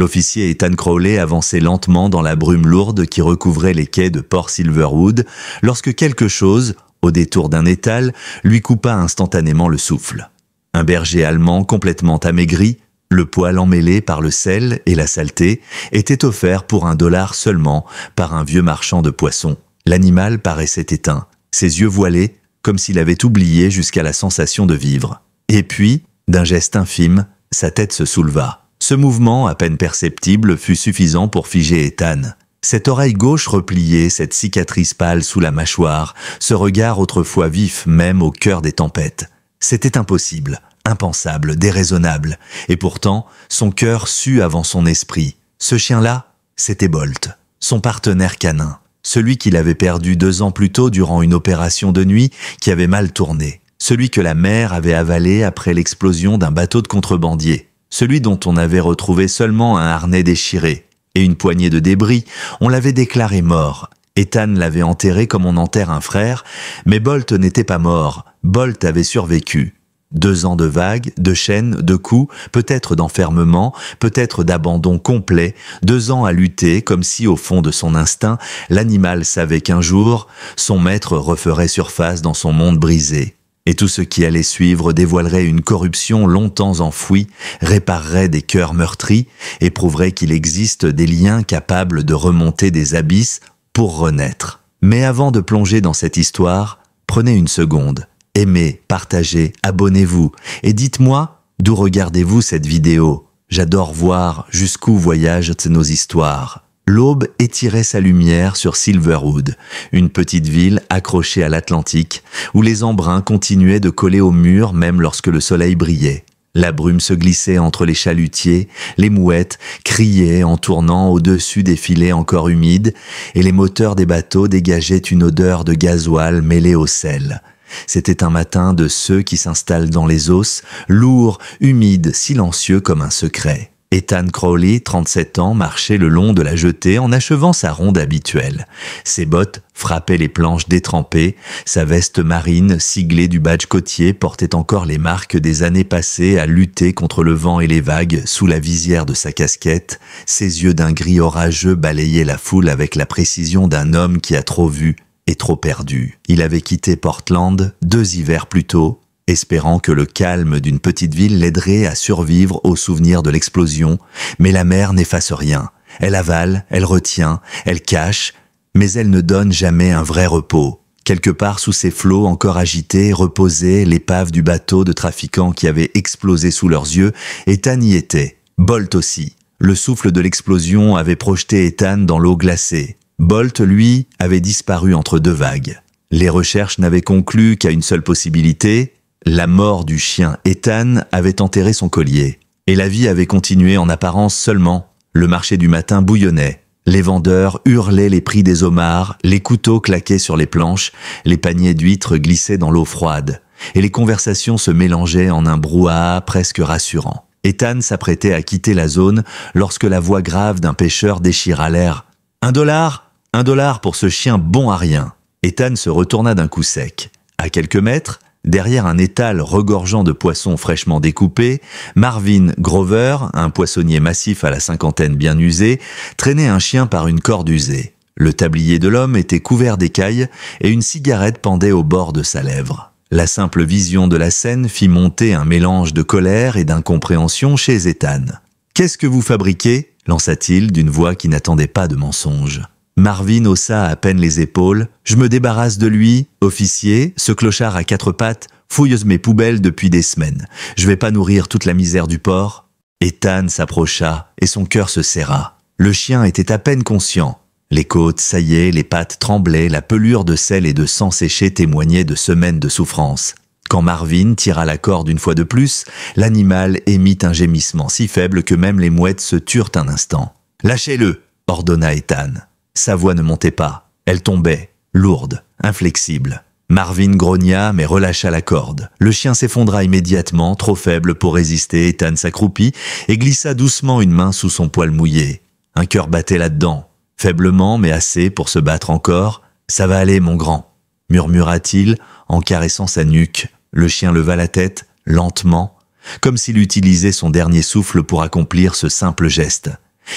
L'officier Ethan Crowley avançait lentement dans la brume lourde qui recouvrait les quais de Port Silverwood lorsque quelque chose, au détour d'un étal, lui coupa instantanément le souffle. Un berger allemand complètement amaigri, le poil emmêlé par le sel et la saleté, était offert pour $1 seulement par un vieux marchand de poissons. L'animal paraissait éteint, ses yeux voilés, comme s'il avait oublié jusqu'à la sensation de vivre. Et puis, d'un geste infime, sa tête se souleva. Ce mouvement, à peine perceptible, fut suffisant pour figer Ethan. Cette oreille gauche repliée, cette cicatrice pâle sous la mâchoire, ce regard autrefois vif même au cœur des tempêtes. C'était impossible, impensable, déraisonnable. Et pourtant, son cœur sut avant son esprit. Ce chien-là, c'était Bolt, son partenaire canin. Celui qu'il avait perdu 2 ans plus tôt durant une opération de nuit qui avait mal tourné. Celui que la mer avait avalé après l'explosion d'un bateau de contrebandier. Celui dont on avait retrouvé seulement un harnais déchiré et une poignée de débris. On l'avait déclaré mort. Ethan l'avait enterré comme on enterre un frère, mais Bolt n'était pas mort. Bolt avait survécu. 2 ans de vagues, de chaînes, de coups, peut-être d'enfermement, peut-être d'abandon complet, 2 ans à lutter comme si au fond de son instinct, l'animal savait qu'un jour, son maître referait surface dans son monde brisé. Et tout ce qui allait suivre dévoilerait une corruption longtemps enfouie, réparerait des cœurs meurtris et prouverait qu'il existe des liens capables de remonter des abysses pour renaître. Mais avant de plonger dans cette histoire, prenez une seconde. Aimez, partagez, abonnez-vous et dites-moi d'où regardez-vous cette vidéo. J'adore voir jusqu'où voyagent nos histoires. L'aube étirait sa lumière sur Silverwood, une petite ville accrochée à l'Atlantique, où les embruns continuaient de coller au mur même lorsque le soleil brillait. La brume se glissait entre les chalutiers, les mouettes criaient en tournant au-dessus des filets encore humides, et les moteurs des bateaux dégageaient une odeur de gasoil mêlée au sel. C'était un matin de ceux qui s'installent dans les os, lourd, humide, silencieux comme un secret. Ethan Crowley, 37 ans, marchait le long de la jetée en achevant sa ronde habituelle. Ses bottes frappaient les planches détrempées, sa veste marine, siglée du badge côtier, portait encore les marques des années passées à lutter contre le vent et les vagues sous la visière de sa casquette. Ses yeux d'un gris orageux balayaient la foule avec la précision d'un homme qui a trop vu et trop perdu. Il avait quitté Portland 2 hivers plus tôt, espérant que le calme d'une petite ville l'aiderait à survivre au souvenir de l'explosion, mais la mer n'efface rien. Elle avale, elle retient, elle cache, mais elle ne donne jamais un vrai repos. Quelque part sous ces flots encore agités reposait l'épave du bateau de trafiquants qui avait explosé sous leurs yeux. Ethan y était, Bolt aussi. Le souffle de l'explosion avait projeté Ethan dans l'eau glacée. Bolt, lui, avait disparu entre 2 vagues. Les recherches n'avaient conclu qu'à une seule possibilité. La mort du chien Ethan avait enterré son collier. Et la vie avait continué en apparence seulement. Le marché du matin bouillonnait. Les vendeurs hurlaient les prix des homards, les couteaux claquaient sur les planches, les paniers d'huîtres glissaient dans l'eau froide. Et les conversations se mélangeaient en un brouhaha presque rassurant. Ethan s'apprêtait à quitter la zone lorsque la voix grave d'un pêcheur déchira l'air. « $1 $1 pour ce chien bon à rien !» Ethan se retourna d'un coup sec. À quelques mètres, derrière un étal regorgeant de poissons fraîchement découpés, Marvin Grover, un poissonnier massif à la cinquantaine bien usé, traînait un chien par une corde usée. Le tablier de l'homme était couvert d'écailles et une cigarette pendait au bord de sa lèvre. La simple vision de la scène fit monter un mélange de colère et d'incompréhension chez Ethan. « Qu'est-ce que vous fabriquez ?» lança-t-il d'une voix qui n'attendait pas de mensonge. Marvin haussa à peine les épaules. « Je me débarrasse de lui, officier, ce clochard à 4 pattes, fouille mes poubelles depuis des semaines. Je vais pas nourrir toute la misère du port. » Ethan s'approcha et son cœur se serra. Le chien était à peine conscient. Les côtes saillaient, les pattes tremblaient, la pelure de sel et de sang séché témoignait de semaines de souffrance. Quand Marvin tira la corde une fois de plus, l'animal émit un gémissement si faible que même les mouettes se turent un instant. « Lâchez-le !» ordonna Ethan. Sa voix ne montait pas. Elle tombait, lourde, inflexible. Marvin grogna mais relâcha la corde. Le chien s'effondra immédiatement, trop faible pour résister. Ethan s'accroupit et glissa doucement une main sous son poil mouillé. Un cœur battait là-dedans, faiblement mais assez pour se battre encore. « Ça va aller, mon grand », murmura-t-il en caressant sa nuque. Le chien leva la tête, lentement, comme s'il utilisait son dernier souffle pour accomplir ce simple geste.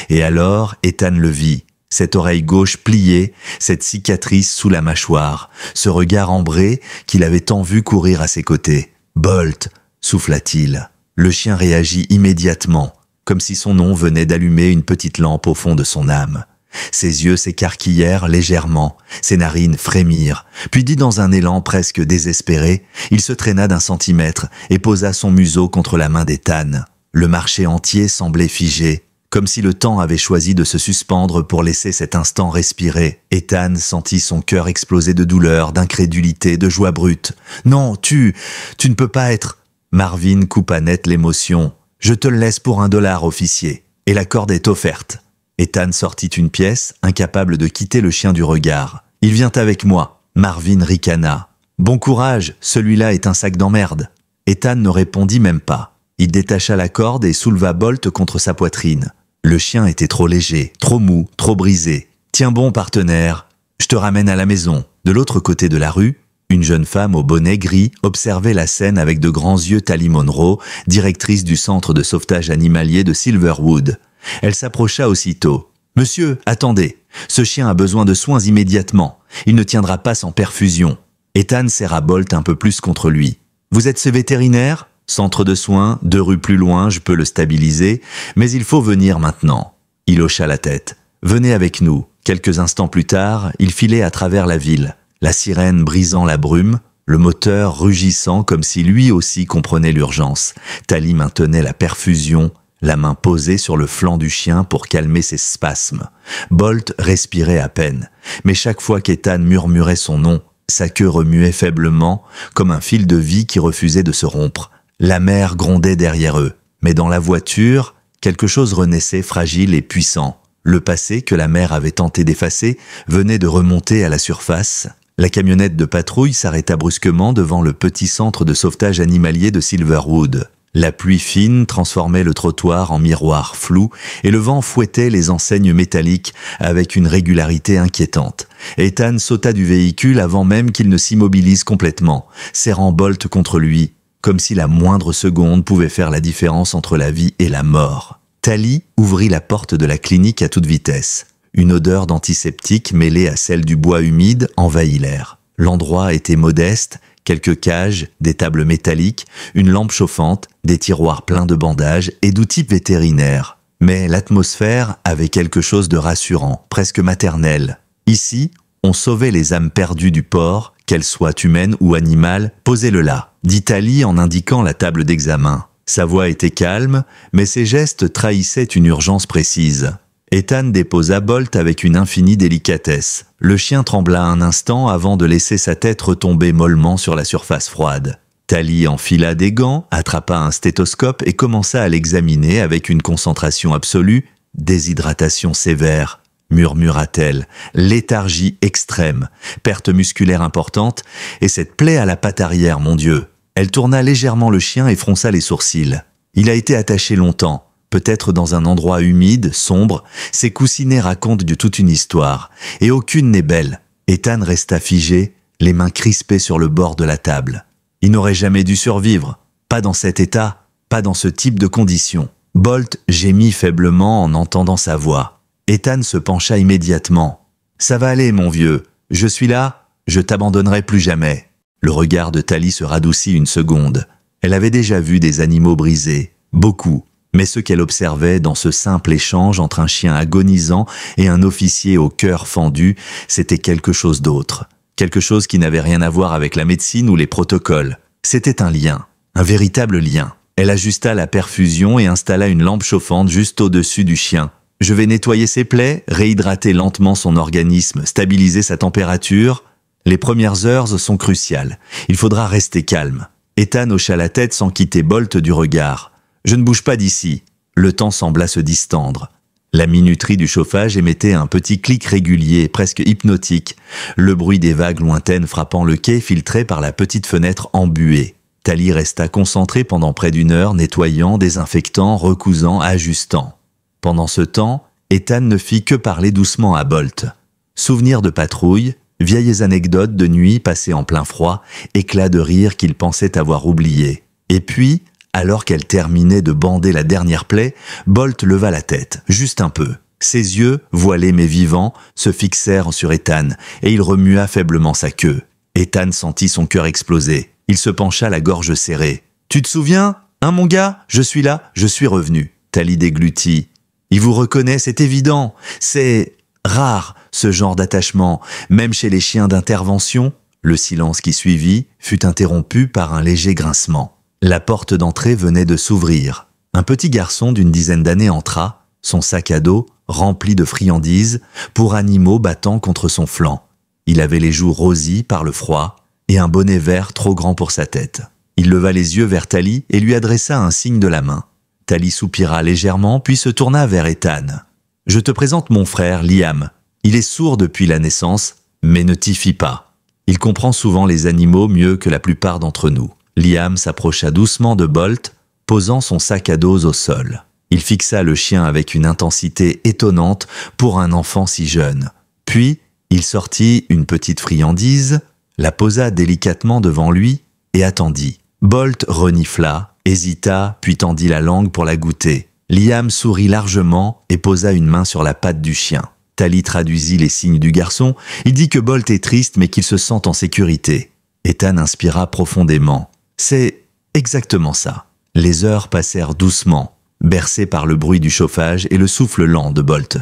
Et alors, Ethan le vit. Cette oreille gauche pliée, cette cicatrice sous la mâchoire, ce regard ambré qu'il avait tant vu courir à ses côtés. « Bolt !» souffla-t-il. Le chien réagit immédiatement, comme si son nom venait d'allumer une petite lampe au fond de son âme. Ses yeux s'écarquillèrent légèrement, ses narines frémirent, puis dit dans un élan presque désespéré, il se traîna d'un centimètre et posa son museau contre la main d'Ethan. Le marché entier semblait figé, comme si le temps avait choisi de se suspendre pour laisser cet instant respirer. Ethan sentit son cœur exploser de douleur, d'incrédulité, de joie brute. « Non, tu ne peux pas être… » Marvin coupa net l'émotion. « Je te le laisse pour $1, officier. Et la corde est offerte. » Ethan sortit une pièce, incapable de quitter le chien du regard. « Il vient avec moi. » Marvin ricana. « Bon courage, celui-là est un sac d'emmerde. » Ethan ne répondit même pas. Il détacha la corde et souleva Bolt contre sa poitrine. Le chien était trop léger, trop mou, trop brisé. « Tiens bon, partenaire, je te ramène à la maison. » De l'autre côté de la rue, une jeune femme au bonnet gris observait la scène avec de grands yeux. Tally Monroe, directrice du centre de sauvetage animalier de Silverwood. Elle s'approcha aussitôt. « Monsieur, attendez, ce chien a besoin de soins immédiatement. Il ne tiendra pas sans perfusion. » Ethan serra Bolt un peu plus contre lui. « Vous êtes ce vétérinaire ? Centre de soins, 2 rues plus loin, je peux le stabiliser, mais il faut venir maintenant. » Il hocha la tête. « Venez avec nous. » Quelques instants plus tard, il filait à travers la ville, la sirène brisant la brume, le moteur rugissant comme si lui aussi comprenait l'urgence. Tally maintenait la perfusion, la main posée sur le flanc du chien pour calmer ses spasmes. Bolt respirait à peine, mais chaque fois qu'Ethan murmurait son nom, sa queue remuait faiblement, comme un fil de vie qui refusait de se rompre. La mer grondait derrière eux, mais dans la voiture, quelque chose renaissait fragile et puissant. Le passé que la mer avait tenté d'effacer venait de remonter à la surface. La camionnette de patrouille s'arrêta brusquement devant le petit centre de sauvetage animalier de Silverwood. La pluie fine transformait le trottoir en miroir flou et le vent fouettait les enseignes métalliques avec une régularité inquiétante. Ethan sauta du véhicule avant même qu'il ne s'immobilise complètement, serrant Bolt contre lui, comme si la moindre seconde pouvait faire la différence entre la vie et la mort. Tally ouvrit la porte de la clinique à toute vitesse. Une odeur d'antiseptique mêlée à celle du bois humide envahit l'air. L'endroit était modeste, quelques cages, des tables métalliques, une lampe chauffante, des tiroirs pleins de bandages et d'outils vétérinaires. Mais l'atmosphère avait quelque chose de rassurant, presque maternel. Ici, on sauvait les âmes perdues du port, qu'elles soient humaines ou animales, posez-le là, dit Tally en indiquant la table d'examen. Sa voix était calme, mais ses gestes trahissaient une urgence précise. Ethan déposa Bolt avec une infinie délicatesse. Le chien trembla un instant avant de laisser sa tête retomber mollement sur la surface froide. Tally enfila des gants, attrapa un stéthoscope et commença à l'examiner avec une concentration absolue. « Déshydratation sévère », murmura-t-elle, « léthargie extrême, perte musculaire importante, et cette plaie à la patte arrière, mon Dieu !» Elle tourna légèrement le chien et fronça les sourcils. Il a été attaché longtemps, peut-être dans un endroit humide, sombre. Ses coussinets racontent de toute une histoire, et aucune n'est belle. Ethan resta figé, les mains crispées sur le bord de la table. Il n'aurait jamais dû survivre, pas dans cet état, pas dans ce type de conditions. Bolt gémit faiblement en entendant sa voix. Ethan se pencha immédiatement. « Ça va aller, mon vieux, je suis là, je t'abandonnerai plus jamais. » Le regard de Tally se radoucit une seconde. Elle avait déjà vu des animaux brisés, beaucoup, mais ce qu'elle observait dans ce simple échange entre un chien agonisant et un officier au cœur fendu, c'était quelque chose d'autre. Quelque chose qui n'avait rien à voir avec la médecine ou les protocoles. C'était un lien, un véritable lien. Elle ajusta la perfusion et installa une lampe chauffante juste au-dessus du chien. « Je vais nettoyer ses plaies, réhydrater lentement son organisme, stabiliser sa température. » Les premières heures sont cruciales. Il faudra rester calme. Ethan hocha la tête sans quitter Bolt du regard. « Je ne bouge pas d'ici. » Le temps sembla se distendre. La minuterie du chauffage émettait un petit clic régulier, presque hypnotique. Le bruit des vagues lointaines frappant le quai filtrait par la petite fenêtre embuée. Tally resta concentrée pendant près d'1 heure, nettoyant, désinfectant, recousant, ajustant. Pendant ce temps, Ethan ne fit que parler doucement à Bolt. Souvenirs de patrouille, vieilles anecdotes de nuit passées en plein froid, éclats de rire qu'il pensait avoir oubliés. Et puis, Alors qu'elle terminait de bander la dernière plaie, Bolt leva la tête, juste un peu. Ses yeux, voilés mais vivants, se fixèrent sur Ethan, et il remua faiblement sa queue. Ethan sentit son cœur exploser. Il se pencha la gorge serrée. « Tu te souviens? Hein, mon gars? Je suis là, je suis revenu. » Tali déglutit. « Il vous reconnaît, c'est évident. C'est rare, ce genre d'attachement, même chez les chiens d'intervention. » Le silence qui suivit fut interrompu par un léger grincement. La porte d'entrée venait de s'ouvrir. Un petit garçon d'une dizaine d'années entra, son sac à dos rempli de friandises pour animaux battant contre son flanc. Il avait les joues rosies par le froid et un bonnet vert trop grand pour sa tête. Il leva les yeux vers Tali et lui adressa un signe de la main. Tali soupira légèrement puis se tourna vers Ethan. « Je te présente mon frère Liam. Il est sourd depuis la naissance, mais ne t'y fie pas. Il comprend souvent les animaux mieux que la plupart d'entre nous. » Liam s'approcha doucement de Bolt, posant son sac à dos au sol. Il fixa le chien avec une intensité étonnante pour un enfant si jeune. Puis, il sortit une petite friandise, la posa délicatement devant lui et attendit. Bolt renifla, hésita, puis tendit la langue pour la goûter. Liam sourit largement et posa une main sur la patte du chien. Tali traduisit les signes du garçon. Il dit que Bolt est triste mais qu'il se sent en sécurité. Ethan inspira profondément. C'est exactement ça. Les heures passèrent doucement, bercées par le bruit du chauffage et le souffle lent de Bolt.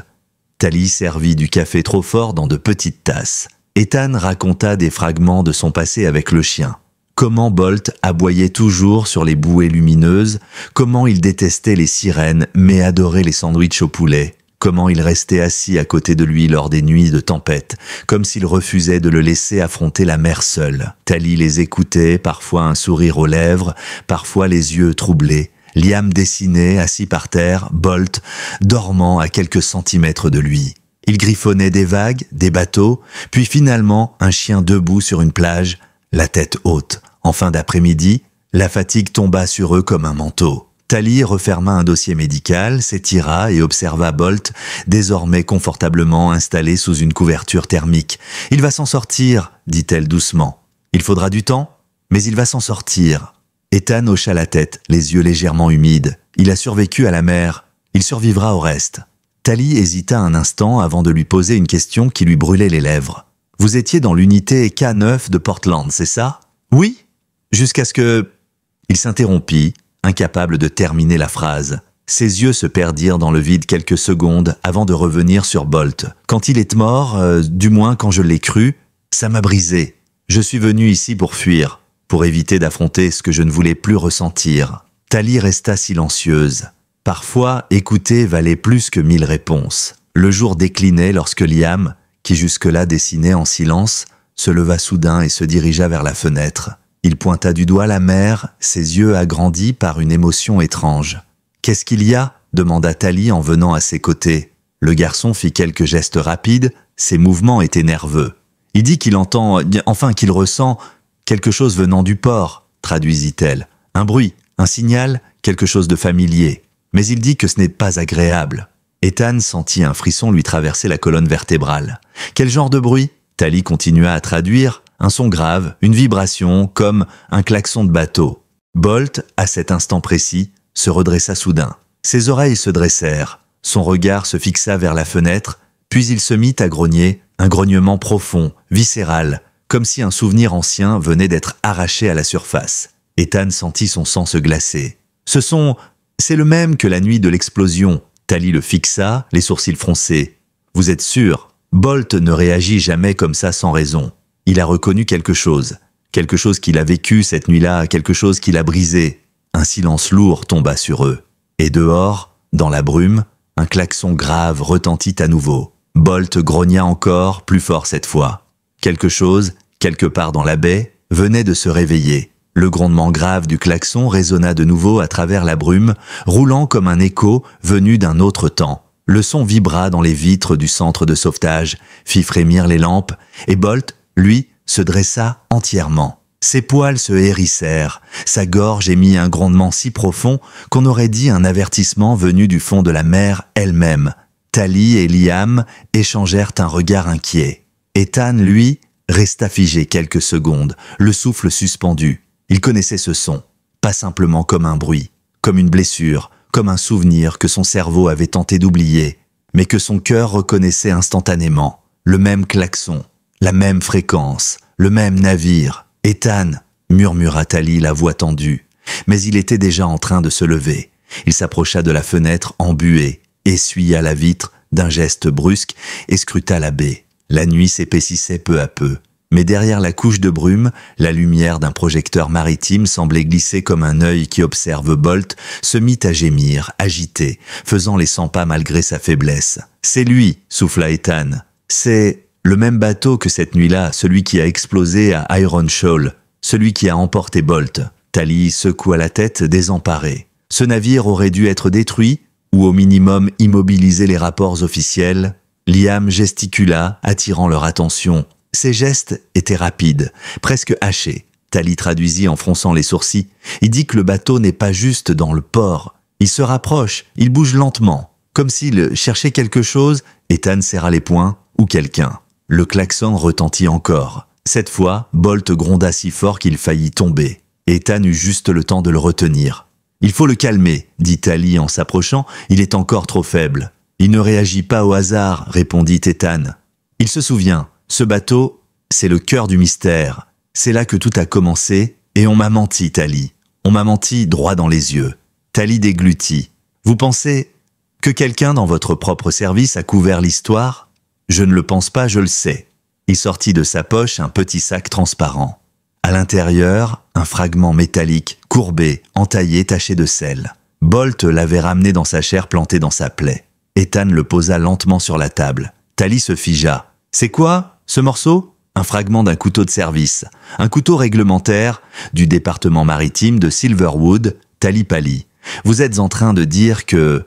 Tali servit du café trop fort dans de petites tasses. Ethan raconta des fragments de son passé avec le chien. Comment Bolt aboyait toujours sur les bouées lumineuses, comment il détestait les sirènes mais adorait les sandwichs au poulet, comment il restait assis à côté de lui lors des nuits de tempête, comme s'il refusait de le laisser affronter la mer seule. Tali les écoutait, parfois un sourire aux lèvres, parfois les yeux troublés. Liam dessinait, assis par terre, Bolt, dormant à quelques centimètres de lui. Il griffonnait des vagues, des bateaux, puis finalement un chien debout sur une plage, la tête haute. En fin d'après-midi, la fatigue tomba sur eux comme un manteau. Tali referma un dossier médical, s'étira et observa Bolt, désormais confortablement installé sous une couverture thermique. « Il va s'en sortir, » dit-elle doucement. « Il faudra du temps, mais il va s'en sortir. » Ethan hocha la tête, les yeux légèrement humides. Il a survécu à la mer. Il survivra au reste. Tali hésita un instant avant de lui poser une question qui lui brûlait les lèvres. « Vous étiez dans l'unité K9 de Portland, c'est ça? »« Oui. » Jusqu'à ce que... Il s'interrompit, incapable de terminer la phrase. Ses yeux se perdirent dans le vide quelques secondes avant de revenir sur Bolt. « Quand il est mort, du moins quand je l'ai cru, ça m'a brisé. Je suis venu ici pour fuir. Pour éviter d'affronter ce que je ne voulais plus ressentir. » Tali resta silencieuse. Parfois, écouter valait plus que 1000 réponses. Le jour déclinait lorsque Liam, qui jusque-là dessinait en silence, se leva soudain et se dirigea vers la fenêtre. Il pointa du doigt la mer, ses yeux agrandis par une émotion étrange. « Qu'est-ce qu'il y a ?» demanda Tali en venant à ses côtés. Le garçon fit quelques gestes rapides, ses mouvements étaient nerveux. Il dit qu'il entend, enfin qu'il ressent... Quelque chose venant du port, traduisit-elle. Un bruit, un signal, quelque chose de familier. Mais il dit que ce n'est pas agréable. Ethan sentit un frisson lui traverser la colonne vertébrale. Quel genre de bruit? Tali continua à traduire. Un son grave, une vibration, comme un klaxon de bateau. Bolt, à cet instant précis, se redressa soudain. Ses oreilles se dressèrent. Son regard se fixa vers la fenêtre, puis il se mit à grogner, un grognement profond, viscéral, comme si un souvenir ancien venait d'être arraché à la surface. Ethan sentit son sang se glacer. « C'est le même que la nuit de l'explosion. » Tali le fixa, les sourcils froncés. « Vous êtes sûr ?» Bolt ne réagit jamais comme ça sans raison. Il a reconnu quelque chose qu'il a vécu cette nuit-là, quelque chose qui l'a brisé. Un silence lourd tomba sur eux. Et dehors, dans la brume, un klaxon grave retentit à nouveau. Bolt grogna encore, plus fort cette fois. Quelque chose, quelque part dans la baie, venait de se réveiller. Le grondement grave du klaxon résonna de nouveau à travers la brume, roulant comme un écho venu d'un autre temps. Le son vibra dans les vitres du centre de sauvetage, fit frémir les lampes, et Bolt, lui, se dressa entièrement. Ses poils se hérissèrent, sa gorge émit un grondement si profond qu'on aurait dit un avertissement venu du fond de la mer elle-même. Tali et Liam échangèrent un regard inquiet. Ethan, lui, resta figé quelques secondes, le souffle suspendu. Il connaissait ce son. pas simplement comme un bruit, comme une blessure, comme un souvenir que son cerveau avait tenté d'oublier, mais que son cœur reconnaissait instantanément. Le même klaxon, la même fréquence, le même navire. « Ethan !» murmura Tali, la voix tendue. Mais il était déjà en train de se lever. Il s'approcha de la fenêtre embuée, essuya la vitre d'un geste brusque et scruta la baie. La nuit s'épaississait peu à peu. Mais derrière la couche de brume, la lumière d'un projecteur maritime semblait glisser comme un œil qui observe Bolt, se mit à gémir, agité, faisant les 100 pas malgré sa faiblesse. « C'est lui !» souffla Ethan. « C'est le même bateau que cette nuit-là, celui qui a explosé à Iron Shoal, celui qui a emporté Bolt. » Tali secoua la tête désemparée. Ce navire aurait dû être détruit, ou au minimum immobiliser les rapports officiels. Liam gesticula, attirant leur attention. Ses gestes étaient rapides, presque hachés. Tali traduisit en fronçant les sourcils. Il dit que le bateau n'est pas juste dans le port. Il se rapproche, il bouge lentement, comme s'il cherchait quelque chose. Ethan serra les poings, ou quelqu'un. Le klaxon retentit encore. Cette fois, Bolt gronda si fort qu'il faillit tomber. Ethan eut juste le temps de le retenir. « Il faut le calmer, » dit Tali en s'approchant, « il est encore trop faible. »« Il ne réagit pas au hasard, » répondit Ethan. « Il se souvient, ce bateau, c'est le cœur du mystère. C'est là que tout a commencé, et on m'a menti, Tali. On m'a menti droit dans les yeux. » Tali déglutit. « Vous pensez que quelqu'un dans votre propre service a couvert l'histoire ? Je ne le pense pas, je le sais. » Il sortit de sa poche un petit sac transparent. À l'intérieur, un fragment métallique, courbé, entaillé, taché de sel. Bolt l'avait ramené dans sa chair plantée dans sa plaie. Ethan le posa lentement sur la table. Tali se figea. « C'est quoi, ce morceau ?» Un fragment d'un couteau de service. Un couteau réglementaire du département maritime de Silverwood. Tali pâlit. « Vous êtes en train de dire que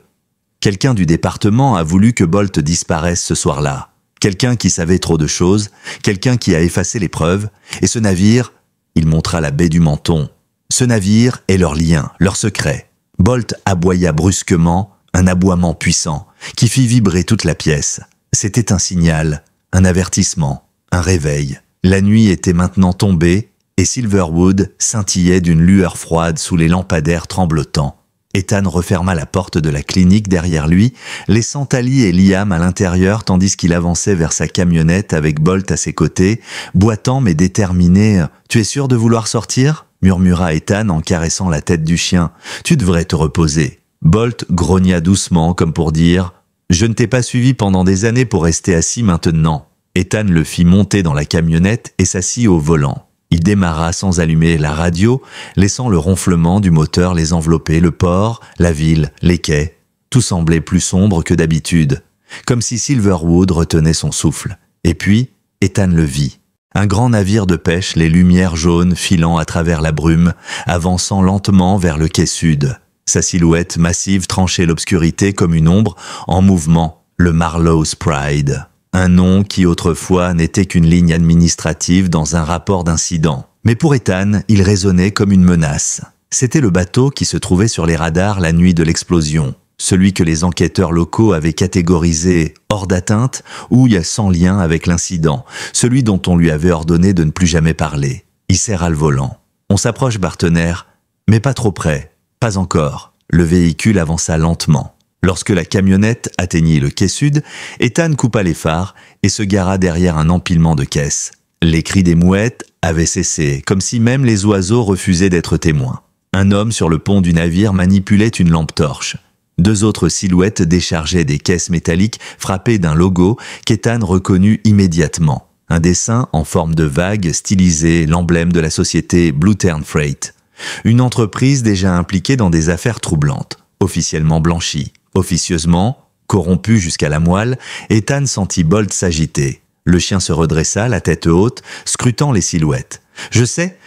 quelqu'un du département a voulu que Bolt disparaisse ce soir-là. Quelqu'un qui savait trop de choses, quelqu'un qui a effacé les preuves, et ce navire... » Il montra la baie du Menton. Ce navire est leur lien, leur secret. Bolt aboya brusquement, un aboiement puissant, qui fit vibrer toute la pièce. C'était un signal, un avertissement, un réveil. La nuit était maintenant tombée, et Silverwood scintillait d'une lueur froide sous les lampadaires tremblotants. Ethan referma la porte de la clinique derrière lui, laissant Tali et Liam à l'intérieur tandis qu'il avançait vers sa camionnette avec Bolt à ses côtés, boitant mais déterminé. « Tu es sûr de vouloir sortir ?» murmura Ethan en caressant la tête du chien. « Tu devrais te reposer. » Bolt grogna doucement comme pour dire « Je ne t'ai pas suivi pendant des années pour rester assis maintenant. » Ethan le fit monter dans la camionnette et s'assit au volant. Il démarra sans allumer la radio, laissant le ronflement du moteur les envelopper, le port, la ville, les quais. Tout semblait plus sombre que d'habitude, comme si Silverwood retenait son souffle. Et puis, Ethan le vit. Un grand navire de pêche, les lumières jaunes filant à travers la brume, avançant lentement vers le quai sud. Sa silhouette massive tranchait l'obscurité comme une ombre en mouvement, le Marlowe's Pride. Un nom qui autrefois n'était qu'une ligne administrative dans un rapport d'incident. Mais pour Ethan, il résonnait comme une menace. C'était le bateau qui se trouvait sur les radars la nuit de l'explosion. Celui que les enquêteurs locaux avaient catégorisé hors d'atteinte ou sans lien avec l'incident. Celui dont on lui avait ordonné de ne plus jamais parler. Il serra le volant. On s'approche, partenaire, mais pas trop près. Pas encore. Le véhicule avança lentement. Lorsque la camionnette atteignit le quai sud, Ethan coupa les phares et se gara derrière un empilement de caisses. Les cris des mouettes avaient cessé, comme si même les oiseaux refusaient d'être témoins. Un homme sur le pont du navire manipulait une lampe torche. 2 autres silhouettes déchargeaient des caisses métalliques frappées d'un logo qu'Ethan reconnut immédiatement. Un dessin en forme de vague stylisait l'emblème de la société Blue Tern Freight. Une entreprise déjà impliquée dans des affaires troublantes, officiellement blanchie. Officieusement, corrompu jusqu'à la moelle, Ethan sentit Bolt s'agiter. Le chien se redressa, la tête haute, scrutant les silhouettes. « Je sais,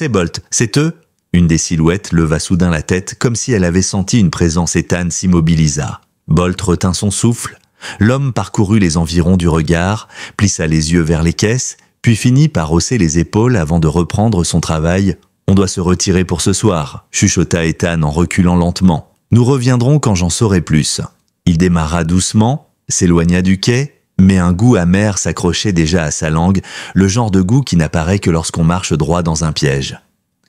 Bolt, c'est eux ?» Une des silhouettes leva soudain la tête, comme si elle avait senti une présence. Ethan s'immobilisa. Bolt retint son souffle. L'homme parcourut les environs du regard, plissa les yeux vers les caisses, puis finit par hausser les épaules avant de reprendre son travail. « On doit se retirer pour ce soir », chuchota Ethan en reculant lentement. « Nous reviendrons quand j'en saurai plus. » Il démarra doucement, s'éloigna du quai, mais un goût amer s'accrochait déjà à sa langue, le genre de goût qui n'apparaît que lorsqu'on marche droit dans un piège.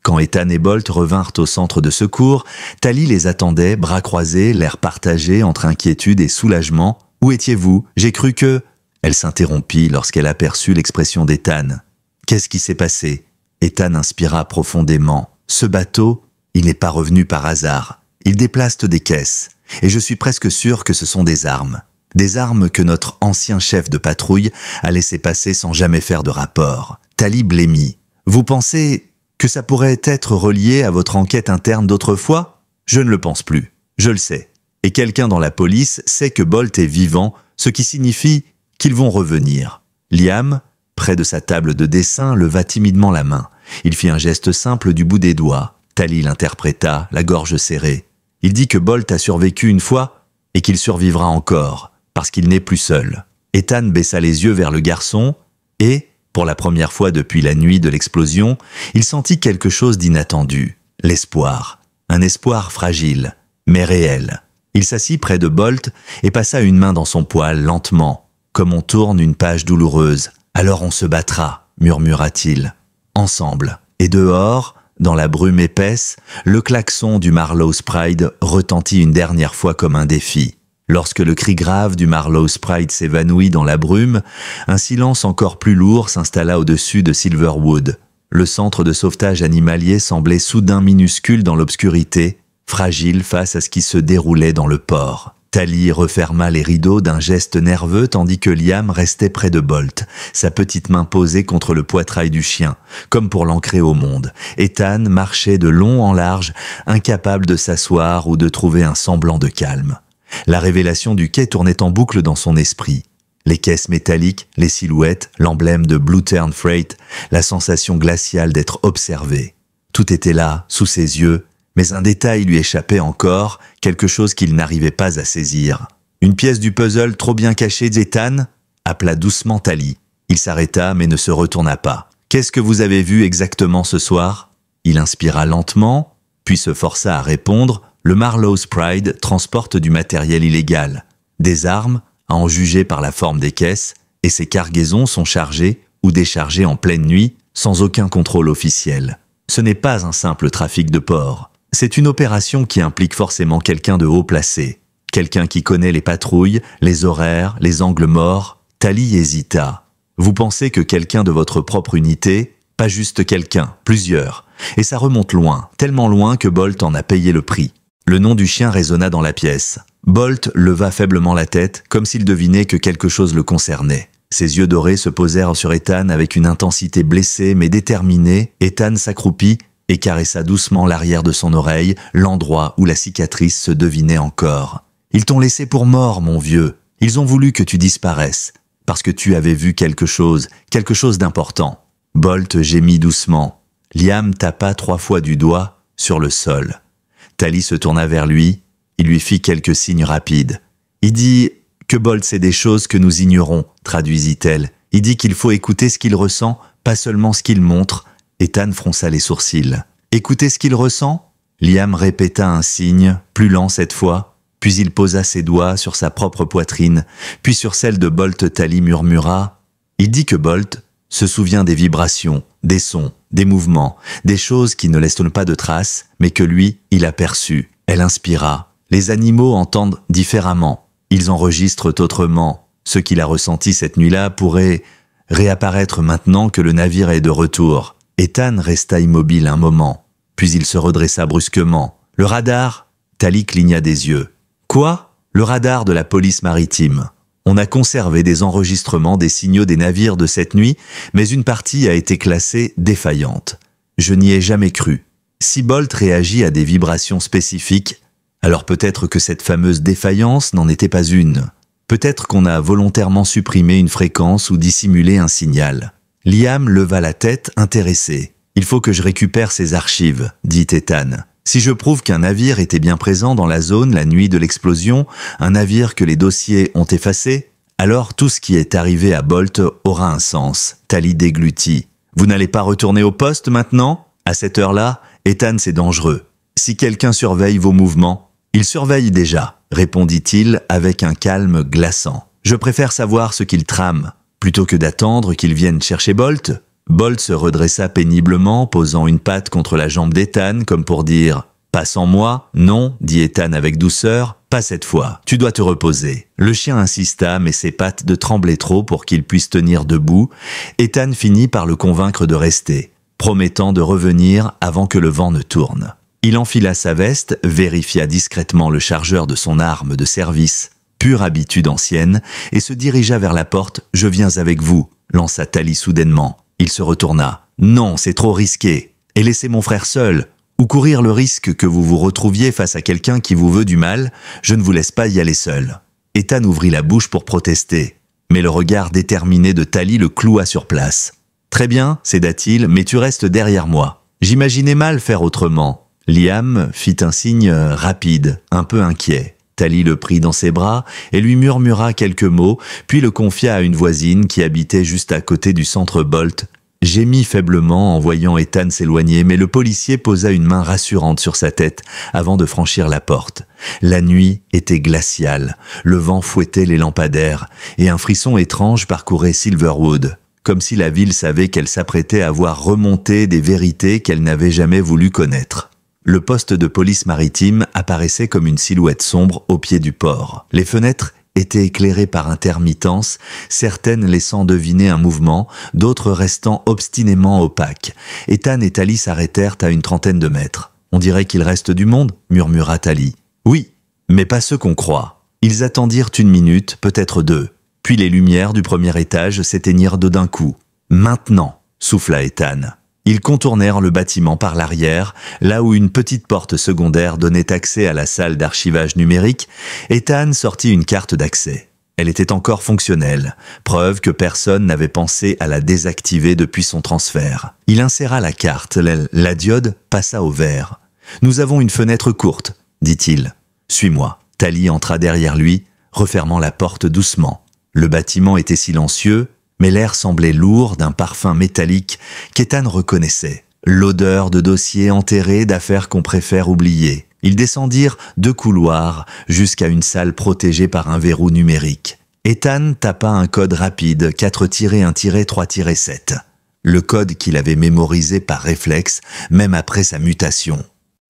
Quand Ethan et Bolt revinrent au centre de secours, Tali les attendait, bras croisés, l'air partagé entre inquiétude et soulagement. « Où étiez-vous? J'ai cru que… » Elle s'interrompit lorsqu'elle aperçut l'expression d'Ethan. « Qu'est-ce qui s'est passé ?» Ethan inspira profondément. « Ce bateau, il n'est pas revenu par hasard. Il déplace des caisses. Et je suis presque sûr que ce sont des armes. Des armes que notre ancien chef de patrouille a laissé passer sans jamais faire de rapport. » Tali blêmit. « Vous pensez… que ça pourrait être relié à votre enquête interne d'autrefois? Je ne le pense plus. Je le sais. Et quelqu'un dans la police sait que Bolt est vivant, ce qui signifie qu'ils vont revenir. » Liam, près de sa table de dessin, leva timidement la main. Il fit un geste simple du bout des doigts. Tali l'interpréta, la gorge serrée. Il dit que Bolt a survécu une fois et qu'il survivra encore, parce qu'il n'est plus seul. Ethan baissa les yeux vers le garçon et… pour la première fois depuis la nuit de l'explosion, il sentit quelque chose d'inattendu. L'espoir. Un espoir fragile, mais réel. Il s'assit près de Bolt et passa une main dans son poil lentement, comme on tourne une page douloureuse. « Alors on se battra », murmura-t-il. Ensemble. Et dehors, dans la brume épaisse, le klaxon du Marlowe's Pride retentit une dernière fois comme un défi. Lorsque le cri grave du Marlowe's Pride s'évanouit dans la brume, un silence encore plus lourd s'installa au-dessus de Silverwood. Le centre de sauvetage animalier semblait soudain minuscule dans l'obscurité, fragile face à ce qui se déroulait dans le port. Tali referma les rideaux d'un geste nerveux tandis que Liam restait près de Bolt, sa petite main posée contre le poitrail du chien, comme pour l'ancrer au monde. Ethan marchait de long en large, incapable de s'asseoir ou de trouver un semblant de calme. La révélation du quai tournait en boucle dans son esprit. Les caisses métalliques, les silhouettes, l'emblème de Blue Tern Freight, la sensation glaciale d'être observé. Tout était là, sous ses yeux, mais un détail lui échappait encore, quelque chose qu'il n'arrivait pas à saisir. Une pièce du puzzle trop bien cachée d'Ethan appela doucement Tali. Il s'arrêta mais ne se retourna pas. « Qu'est-ce que vous avez vu exactement ce soir ?» Il inspira lentement, puis se força à répondre. Le Marlowe's Pride transporte du matériel illégal, des armes, à en juger par la forme des caisses, et ces cargaisons sont chargées ou déchargées en pleine nuit, sans aucun contrôle officiel. Ce n'est pas un simple trafic de porc. C'est une opération qui implique forcément quelqu'un de haut placé, quelqu'un qui connaît les patrouilles, les horaires, les angles morts. Tali hésita. Vous pensez que quelqu'un de votre propre unité, pas juste quelqu'un, plusieurs, et ça remonte loin, tellement loin que Bolt en a payé le prix. Le nom du chien résonna dans la pièce. Bolt leva faiblement la tête, comme s'il devinait que quelque chose le concernait. Ses yeux dorés se posèrent sur Ethan avec une intensité blessée mais déterminée. Ethan s'accroupit et caressa doucement l'arrière de son oreille, l'endroit où la cicatrice se devinait encore. « Ils t'ont laissé pour mort, mon vieux. Ils ont voulu que tu disparaisses, parce que tu avais vu quelque chose d'important. » Bolt gémit doucement. Liam tapa 3 fois du doigt sur le sol. Tali se tourna vers lui, il lui fit quelques signes rapides. « Il dit que Bolt sait des choses que nous ignorons », traduisit-elle. « Il dit qu'il faut écouter ce qu'il ressent, pas seulement ce qu'il montre. » Ethan fronça les sourcils. « Écoutez ce qu'il ressent ?» Liam répéta un signe, plus lent cette fois, puis il posa ses doigts sur sa propre poitrine, puis sur celle de Bolt. Tali murmura. « Il dit que Bolt se souvient des vibrations, des sons, des mouvements, des choses qui ne laissent pas de traces, mais que lui, il a perçues. » Elle inspira. « Les animaux entendent différemment. Ils enregistrent autrement. Ce qu'il a ressenti cette nuit-là pourrait réapparaître maintenant que le navire est de retour. » Ethan resta immobile un moment, puis il se redressa brusquement. « Le radar ?» Tali cligna des yeux. « Quoi ? Le radar de la police maritime. On a conservé des enregistrements des signaux des navires de cette nuit, mais une partie a été classée défaillante. Je n'y ai jamais cru. Si Bolt réagit à des vibrations spécifiques, alors peut-être que cette fameuse défaillance n'en était pas une. Peut-être qu'on a volontairement supprimé une fréquence ou dissimulé un signal. » Liam leva la tête, intéressé. « Il faut que je récupère ces archives, » dit Ethan. « Si je prouve qu'un navire était bien présent dans la zone la nuit de l'explosion, un navire que les dossiers ont effacé, alors tout ce qui est arrivé à Bolt aura un sens. » Tali déglutit. « Vous n'allez pas retourner au poste maintenant ? À cette heure-là, Ethan, c'est dangereux. Si quelqu'un surveille vos mouvements, il surveille déjà, » répondit-il avec un calme glaçant. « Je préfère savoir ce qu'il trame, plutôt que d'attendre qu'il vienne chercher Bolt. » Bolt se redressa péniblement, posant une patte contre la jambe d'Ethan, comme pour dire « Pas sans moi ?» « Non, dit Ethan avec douceur, « pas cette fois, tu dois te reposer. » Le chien insista, mais ses pattes de tremblaient trop pour qu'il puisse tenir debout. Ethan finit par le convaincre de rester, promettant de revenir avant que le vent ne tourne. Il enfila sa veste, vérifia discrètement le chargeur de son arme de service, pure habitude ancienne, et se dirigea vers la porte. « Je viens avec vous », lança Tali soudainement. Il se retourna. « Non, c'est trop risqué. Et laissez mon frère seul. Ou courir le risque que vous vous retrouviez face à quelqu'un qui vous veut du mal, je ne vous laisse pas y aller seul. » Ethan ouvrit la bouche pour protester, mais le regard déterminé de Tali le cloua sur place. « Très bien, céda-t-il, mais tu restes derrière moi. J'imaginais mal faire autrement. » Liam fit un signe rapide, un peu inquiet. Tali le prit dans ses bras et lui murmura quelques mots, puis le confia à une voisine qui habitait juste à côté du centre Bolt. Gémit faiblement en voyant Ethan s'éloigner, mais le policier posa une main rassurante sur sa tête avant de franchir la porte. La nuit était glaciale, le vent fouettait les lampadaires, et un frisson étrange parcourait Silverwood, comme si la ville savait qu'elle s'apprêtait à voir remonter des vérités qu'elle n'avait jamais voulu connaître. Le poste de police maritime apparaissait comme une silhouette sombre au pied du port. Les fenêtres étaient éclairées par intermittence, certaines laissant deviner un mouvement, d'autres restant obstinément opaques. Ethan et Tali s'arrêtèrent à une trentaine de mètres. « On dirait qu'il reste du monde » murmura Tali. « Oui, mais pas ceux qu'on croit. » Ils attendirent une minute, peut-être deux. Puis les lumières du premier étage s'éteignirent d'un coup. « Maintenant » souffla Ethan. Ils contournèrent le bâtiment par l'arrière, là où une petite porte secondaire donnait accès à la salle d'archivage numérique. Ethan sortit une carte d'accès. Elle était encore fonctionnelle, preuve que personne n'avait pensé à la désactiver depuis son transfert. Il inséra la carte, la diode passa au vert. « Nous avons une fenêtre courte, » dit-il. « Suis-moi. » Tali entra derrière lui, refermant la porte doucement. Le bâtiment était silencieux, mais l'air semblait lourd d'un parfum métallique qu'Ethan reconnaissait. L'odeur de dossiers enterrés, d'affaires qu'on préfère oublier. Ils descendirent 2 couloirs jusqu'à une salle protégée par un verrou numérique. Ethan tapa un code rapide, 4-1-3-7. Le code qu'il avait mémorisé par réflexe, même après sa mutation.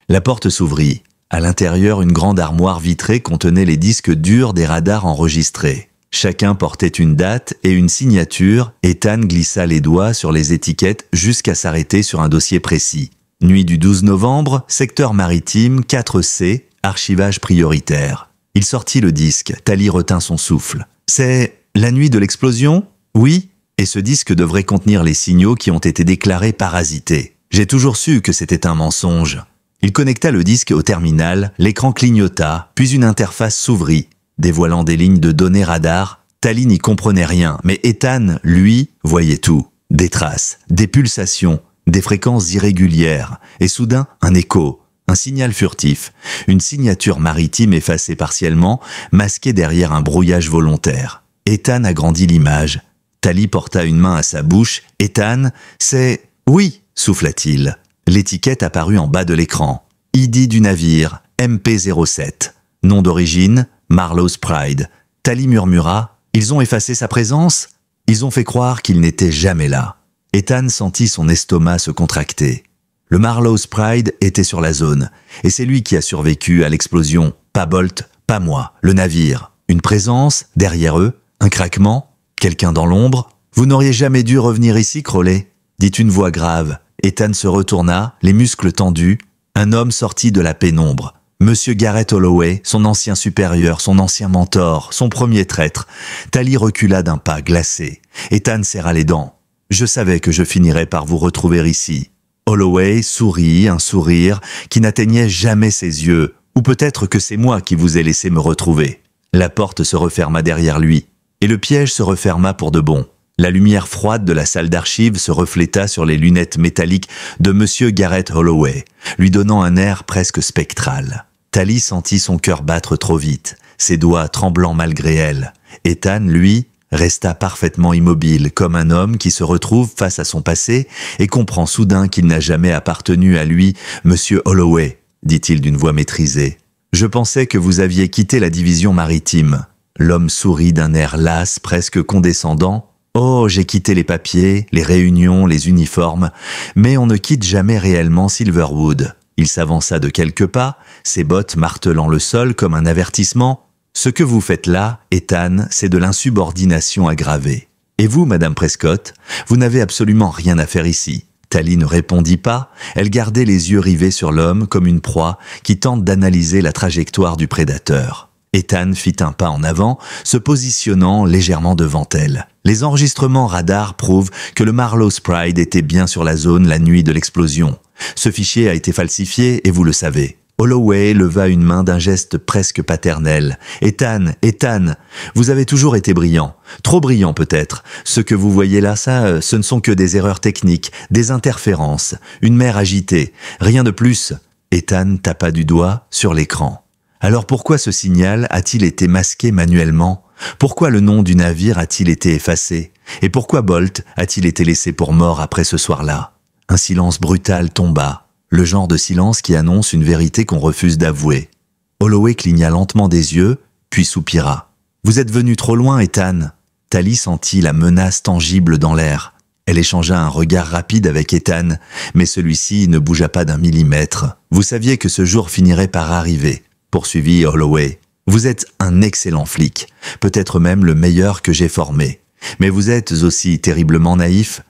La porte s'ouvrit. À l'intérieur, une grande armoire vitrée contenait les disques durs des radars enregistrés. Chacun portait une date et une signature. Ethan glissa les doigts sur les étiquettes jusqu'à s'arrêter sur un dossier précis. Nuit du 12 novembre, secteur maritime 4C, archivage prioritaire. Il sortit le disque. Tali retint son souffle. « C'est la nuit de l'explosion ? » ?»« Oui, et ce disque devrait contenir les signaux qui ont été déclarés parasités. J'ai toujours su que c'était un mensonge. » Il connecta le disque au terminal, l'écran clignota, puis une interface s'ouvrit. Dévoilant des lignes de données radar, Tali n'y comprenait rien, mais Ethan, lui, voyait tout. Des traces, des pulsations, des fréquences irrégulières, et soudain, un écho, un signal furtif, une signature maritime effacée partiellement, masquée derrière un brouillage volontaire. Ethan agrandit l'image. Tali porta une main à sa bouche. « Ethan, c'est... » « Oui, souffla-t-il. L'étiquette apparut en bas de l'écran. ID du navire, MP07. Nom d'origine, Marlow's Pride. Tali murmura. Ils ont effacé sa présence ? Ils ont fait croire qu'il n'était jamais là. Ethan sentit son estomac se contracter. Le Marlow's Pride était sur la zone, et c'est lui qui a survécu à l'explosion. Pas Bolt, pas moi, le navire. Une présence, derrière eux, un craquement, quelqu'un dans l'ombre. Vous n'auriez jamais dû revenir ici, Crowley, dit une voix grave. Ethan se retourna, les muscles tendus. Un homme sortit de la pénombre. Monsieur Garrett Holloway, son ancien supérieur, son ancien mentor, son premier traître. Tali recula d'un pas glacé. Ethan serra les dents. Je savais que je finirais par vous retrouver ici. Holloway sourit, un sourire qui n'atteignait jamais ses yeux. Ou peut-être que c'est moi qui vous ai laissé me retrouver. La porte se referma derrière lui, et le piège se referma pour de bon. La lumière froide de la salle d'archives se refléta sur les lunettes métalliques de Monsieur Garrett Holloway, lui donnant un air presque spectral. Tali sentit son cœur battre trop vite, ses doigts tremblant malgré elle. Ethan, lui, resta parfaitement immobile, comme un homme qui se retrouve face à son passé et comprend soudain qu'il n'a jamais appartenu à lui. « Monsieur Holloway », dit-il d'une voix maîtrisée, « je pensais que vous aviez quitté la division maritime. » L'homme sourit d'un air las, presque condescendant. Oh, j'ai quitté les papiers, les réunions, les uniformes, mais on ne quitte jamais réellement Silverwood. Il s'avança de quelques pas, ses bottes martelant le sol comme un avertissement. Ce que vous faites là, Ethan, c'est de l'insubordination aggravée. Et vous, Madame Prescott, vous n'avez absolument rien à faire ici. Tally ne répondit pas, elle gardait les yeux rivés sur l'homme comme une proie qui tente d'analyser la trajectoire du prédateur. Ethan fit un pas en avant, se positionnant légèrement devant elle. Les enregistrements radars prouvent que le Marlowe's Pride était bien sur la zone la nuit de l'explosion. Ce fichier a été falsifié et vous le savez. Holloway leva une main d'un geste presque paternel. « Ethan, Ethan, vous avez toujours été brillant. Trop brillant peut-être. Ce que vous voyez là, ce ne sont que des erreurs techniques, des interférences, une mer agitée. Rien de plus. » Ethan tapa du doigt sur l'écran. Alors pourquoi ce signal a-t-il été masqué manuellement? Pourquoi le nom du navire a-t-il été effacé? Et pourquoi Bolt a-t-il été laissé pour mort après ce soir-là? Un silence brutal tomba, le genre de silence qui annonce une vérité qu'on refuse d'avouer. Holloway cligna lentement des yeux, puis soupira. « Vous êtes venu trop loin, Ethan !» Tally sentit la menace tangible dans l'air. Elle échangea un regard rapide avec Ethan, mais celui-ci ne bougea pas d'un millimètre. « Vous saviez que ce jour finirait par arriver », poursuivit Holloway. « Vous êtes un excellent flic, peut-être même le meilleur que j'ai formé. Mais vous êtes aussi terriblement naïf.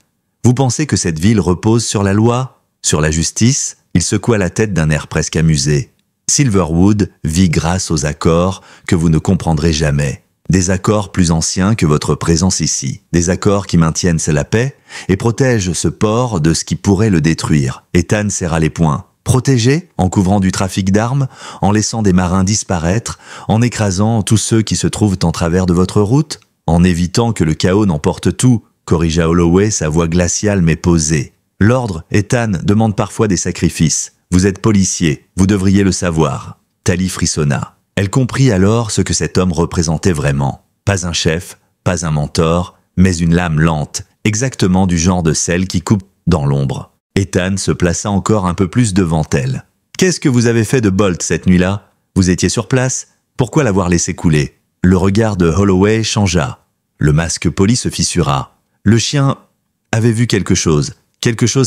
Vous pensez que cette ville repose sur la loi, sur la justice ?» Il secoua la tête d'un air presque amusé. « Silverwood vit grâce aux accords que vous ne comprendrez jamais. Des accords plus anciens que votre présence ici. Des accords qui maintiennent la paix et protègent ce port de ce qui pourrait le détruire. » Ethan serra les poings. Protéger, en couvrant du trafic d'armes, en laissant des marins disparaître, en écrasant tous ceux qui se trouvent en travers de votre route, en évitant que le chaos n'emporte tout, corrigea Holloway, sa voix glaciale mais posée. L'ordre, Ethan, demande parfois des sacrifices. Vous êtes policier, vous devriez le savoir. Tally frissonna. Elle comprit alors ce que cet homme représentait vraiment. Pas un chef, pas un mentor, mais une lame lente, exactement du genre de celle qui coupe dans l'ombre. Ethan se plaça encore un peu plus devant elle. « Qu'est-ce que vous avez fait de Bolt cette nuit-là? Vous étiez sur place? Pourquoi l'avoir laissé couler ?» Le regard de Holloway changea. Le masque poli se fissura. Le chien avait vu quelque chose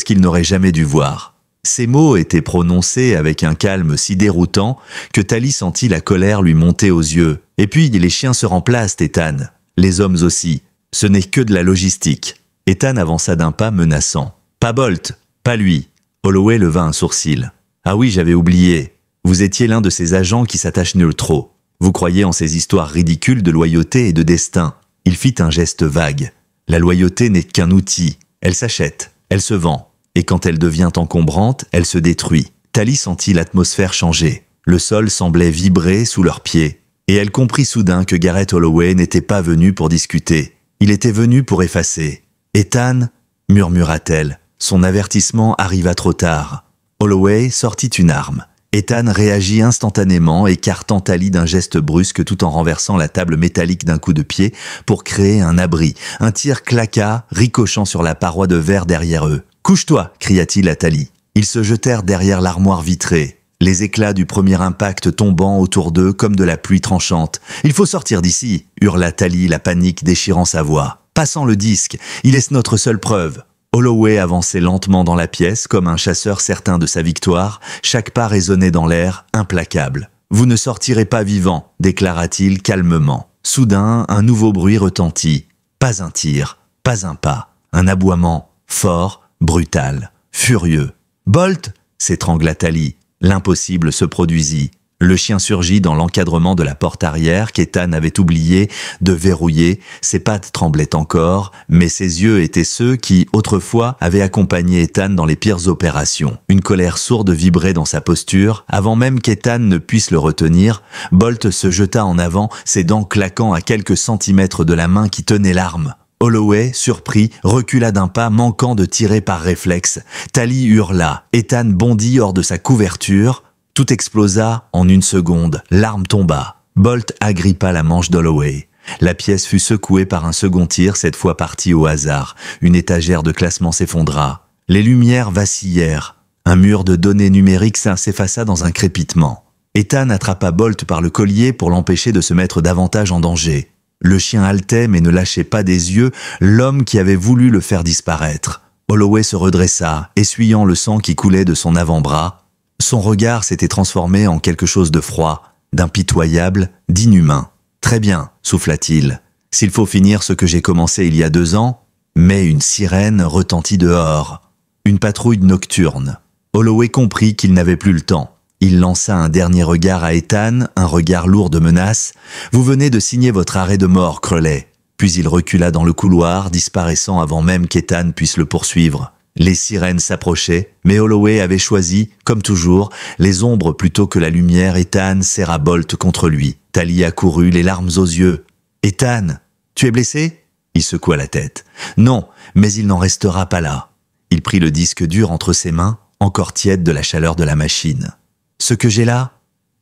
qu'il n'aurait jamais dû voir. Ces mots étaient prononcés avec un calme si déroutant que Tally sentit la colère lui monter aux yeux. « Et puis, les chiens se remplacent, Ethan. Les hommes aussi. Ce n'est que de la logistique. » Ethan avança d'un pas menaçant. « Pas Bolt. Pas lui. » Holloway leva un sourcil. « Ah oui, j'avais oublié. Vous étiez l'un de ces agents qui s'attachent nul trop. Vous croyez en ces histoires ridicules de loyauté et de destin. » Il fit un geste vague. « La loyauté n'est qu'un outil. Elle s'achète, elle se vend. Et quand elle devient encombrante, elle se détruit. » Tally sentit l'atmosphère changer. Le sol semblait vibrer sous leurs pieds. Et elle comprit soudain que Garrett Holloway n'était pas venu pour discuter. Il était venu pour effacer. « Ethan » murmura-t-elle. Son avertissement arriva trop tard. Holloway sortit une arme. Ethan réagit instantanément, écartant Tally d'un geste brusque tout en renversant la table métallique d'un coup de pied pour créer un abri. Un tir claqua, ricochant sur la paroi de verre derrière eux. « Couche-toi » cria-t-il à Tally. Ils se jetèrent derrière l'armoire vitrée, les éclats du premier impact tombant autour d'eux comme de la pluie tranchante. « Il faut sortir d'ici » hurla Tally, la panique déchirant sa voix. « Passant le disque, il est notre seule preuve. » Holloway avançait lentement dans la pièce comme un chasseur certain de sa victoire, chaque pas résonnait dans l'air, implacable. « Vous ne sortirez pas vivant » déclara-t-il calmement. Soudain, un nouveau bruit retentit. Pas un tir, pas un pas, un aboiement, fort, brutal, furieux. « Bolt » s'étrangla Tally. L'impossible se produisit. Le chien surgit dans l'encadrement de la porte arrière qu'Ethan avait oublié de verrouiller. Ses pattes tremblaient encore, mais ses yeux étaient ceux qui, autrefois, avaient accompagné Ethan dans les pires opérations. Une colère sourde vibrait dans sa posture. Avant même qu'Ethan ne puisse le retenir, Bolt se jeta en avant, ses dents claquant à quelques centimètres de la main qui tenait l'arme. Holloway, surpris, recula d'un pas, manquant de tirer par réflexe. Tally hurla. Ethan bondit hors de sa couverture. Tout explosa en une seconde. L'arme tomba. Bolt agrippa la manche d'Holloway. La pièce fut secouée par un second tir, cette fois parti au hasard. Une étagère de classement s'effondra. Les lumières vacillèrent. Un mur de données numériques s'effaça dans un crépitement. Ethan attrapa Bolt par le collier pour l'empêcher de se mettre davantage en danger. Le chien haletait mais ne lâchait pas des yeux l'homme qui avait voulu le faire disparaître. Holloway se redressa, essuyant le sang qui coulait de son avant-bras. Son regard s'était transformé en quelque chose de froid, d'impitoyable, d'inhumain. « Très bien, souffla-t-il. S'il faut finir ce que j'ai commencé il y a 2 ans, mais une sirène retentit dehors. Une patrouille nocturne. Holloway comprit qu'il n'avait plus le temps. Il lança un dernier regard à Ethan, un regard lourd de menace. « Vous venez de signer votre arrêt de mort, Crowley. » Puis il recula dans le couloir, disparaissant avant même qu'Ethan puisse le poursuivre. Les sirènes s'approchaient, mais Holloway avait choisi, comme toujours, les ombres plutôt que la lumière. Ethan serra Bolt contre lui. Tally accourut, les larmes aux yeux. « Ethan, tu es blessé ?» Il secoua la tête. « Non, mais il n'en restera pas là. » Il prit le disque dur entre ses mains, encore tiède de la chaleur de la machine. « Ce que j'ai là,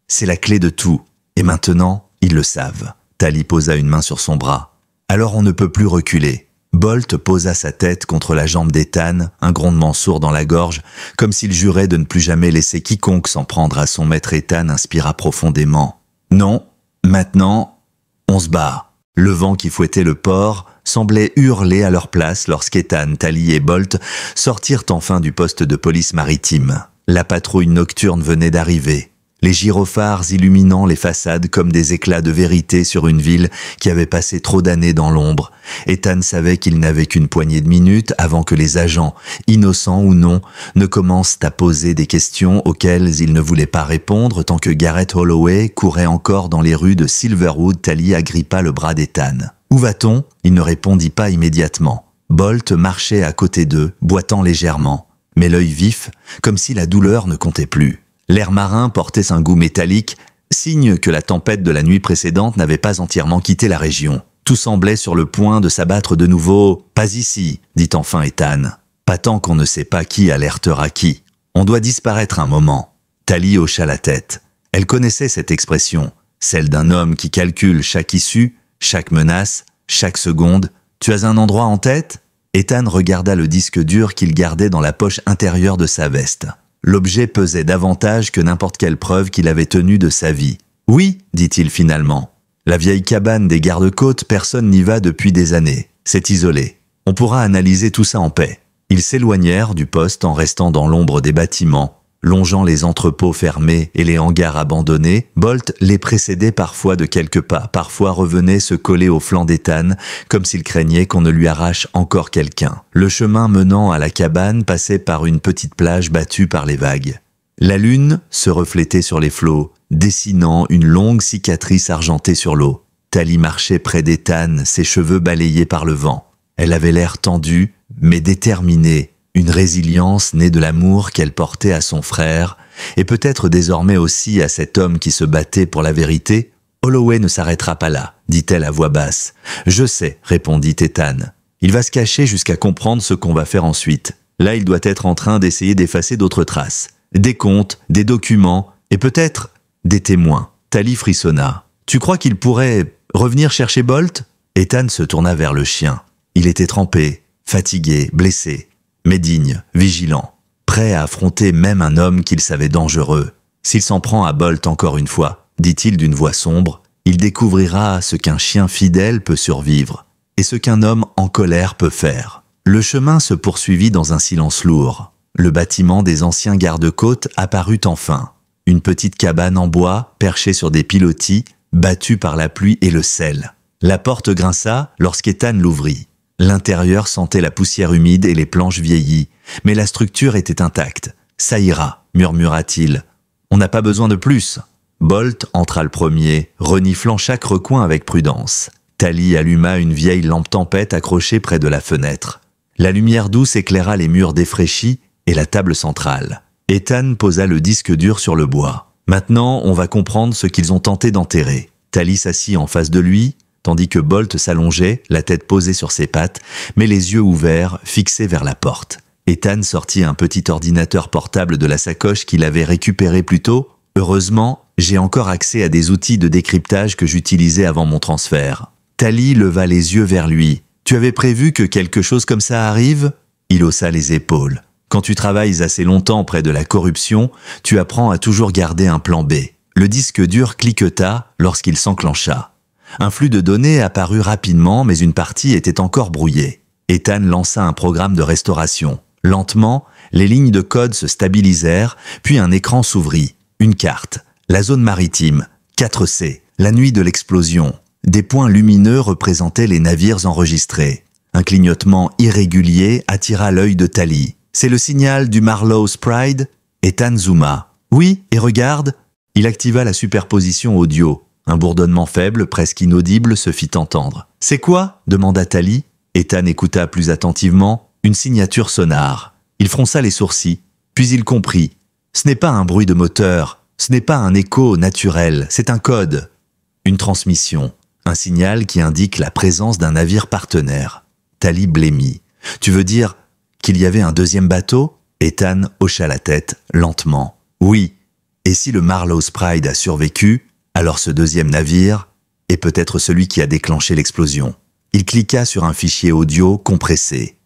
c'est la clé de tout. Et maintenant, ils le savent. » Tally posa une main sur son bras. Alors on ne peut plus reculer. Bolt posa sa tête contre la jambe d'Ethan, un grondement sourd dans la gorge, comme s'il jurait de ne plus jamais laisser quiconque s'en prendre à son maître. Ethan inspira profondément. Non, maintenant, on se bat. Le vent qui fouettait le port semblait hurler à leur place lorsqu'Ethan, Tally et Bolt sortirent enfin du poste de police maritime. La patrouille nocturne venait d'arriver. Les gyrophares illuminant les façades comme des éclats de vérité sur une ville qui avait passé trop d'années dans l'ombre. Ethan savait qu'il n'avait qu'une poignée de minutes avant que les agents, innocents ou non, ne commencent à poser des questions auxquelles ils ne voulaient pas répondre tant que Garrett Holloway courait encore dans les rues de Silverwood. Tally agrippa le bras d'Ethan. « Où va-t-on » Il ne répondit pas immédiatement. Bolt marchait à côté d'eux, boitant légèrement, mais l'œil vif, comme si la douleur ne comptait plus. L'air marin portait un goût métallique, signe que la tempête de la nuit précédente n'avait pas entièrement quitté la région. Tout semblait sur le point de s'abattre de nouveau. « Pas ici », dit enfin Ethan. « Pas tant qu'on ne sait pas qui alertera qui. On doit disparaître un moment. » Tally hocha la tête. Elle connaissait cette expression, celle d'un homme qui calcule chaque issue, chaque menace, chaque seconde. « Tu as un endroit en tête ?» Ethan regarda le disque dur qu'il gardait dans la poche intérieure de sa veste. L'objet pesait davantage que n'importe quelle preuve qu'il avait tenue de sa vie. « Oui, dit-il finalement. La vieille cabane des gardes-côtes, personne n'y va depuis des années. C'est isolé. On pourra analyser tout ça en paix. » Ils s'éloignèrent du poste en restant dans l'ombre des bâtiments, longeant les entrepôts fermés et les hangars abandonnés. Bolt les précédait parfois de quelques pas, parfois revenait se coller au flanc d'Ethan, comme s'il craignait qu'on ne lui arrache encore quelqu'un. Le chemin menant à la cabane passait par une petite plage battue par les vagues. La lune se reflétait sur les flots, dessinant une longue cicatrice argentée sur l'eau. Tally marchait près d'Ethan, ses cheveux balayés par le vent. Elle avait l'air tendue, mais déterminée, une résilience née de l'amour qu'elle portait à son frère, et peut-être désormais aussi à cet homme qui se battait pour la vérité. « Holloway ne s'arrêtera pas là, dit-elle à voix basse. « Je sais, répondit Ethan. Il va se cacher jusqu'à comprendre ce qu'on va faire ensuite. Là, il doit être en train d'essayer d'effacer d'autres traces. Des comptes, des documents, et peut-être des témoins. » Tally frissonna. « Tu crois qu'il pourrait revenir chercher Bolt ?» Ethan se tourna vers le chien. Il était trempé, fatigué, blessé, mais digne, vigilant, prêt à affronter même un homme qu'il savait dangereux. « S'il s'en prend à Bolt encore une fois, dit-il d'une voix sombre, il découvrira ce qu'un chien fidèle peut survivre et ce qu'un homme en colère peut faire. » Le chemin se poursuivit dans un silence lourd. Le bâtiment des anciens gardes-côtes apparut enfin. Une petite cabane en bois, perchée sur des pilotis, battue par la pluie et le sel. La porte grinça lorsqu'Ethan l'ouvrit. L'intérieur sentait la poussière humide et les planches vieillies, mais la structure était intacte. « Ça ira », murmura-t-il. « On n'a pas besoin de plus. » Bolt entra le premier, reniflant chaque recoin avec prudence. Tally alluma une vieille lampe tempête accrochée près de la fenêtre. La lumière douce éclaira les murs défraîchis et la table centrale. Ethan posa le disque dur sur le bois. « Maintenant, on va comprendre ce qu'ils ont tenté d'enterrer. » Tally s'assit en face de lui, tandis que Bolt s'allongeait, la tête posée sur ses pattes, mais les yeux ouverts, fixés vers la porte. Ethan sortit un petit ordinateur portable de la sacoche qu'il avait récupéré plus tôt. « Heureusement, j'ai encore accès à des outils de décryptage que j'utilisais avant mon transfert. » Tally leva les yeux vers lui. « Tu avais prévu que quelque chose comme ça arrive ?» Il haussa les épaules. « Quand tu travailles assez longtemps près de la corruption, tu apprends à toujours garder un plan B. » Le disque dur cliqueta lorsqu'il s'enclencha. Un flux de données apparut rapidement, mais une partie était encore brouillée. Ethan lança un programme de restauration. Lentement, les lignes de code se stabilisèrent, puis un écran s'ouvrit. Une carte. La zone maritime. 4C. La nuit de l'explosion. Des points lumineux représentaient les navires enregistrés. Un clignotement irrégulier attira l'œil de Tali. « C'est le signal du Marlow's Pride ?» Ethan zooma. « Oui, et regarde !» Il activa la superposition audio. Un bourdonnement faible, presque inaudible, se fit entendre. « C'est quoi ?» demanda Tali. Ethan écouta plus attentivement. Une signature sonore. Il fronça les sourcils, puis il comprit. Ce n'est pas un bruit de moteur, ce n'est pas un écho naturel, c'est un code. Une transmission, un signal qui indique la présence d'un navire partenaire. Tali blêmit. « Tu veux dire qu'il y avait un deuxième bateau ?» Ethan hocha la tête, lentement. « Oui, et si le Marlow's Pride a survécu, alors ce deuxième navire est peut-être celui qui a déclenché l'explosion. » Il cliqua sur un fichier audio compressé.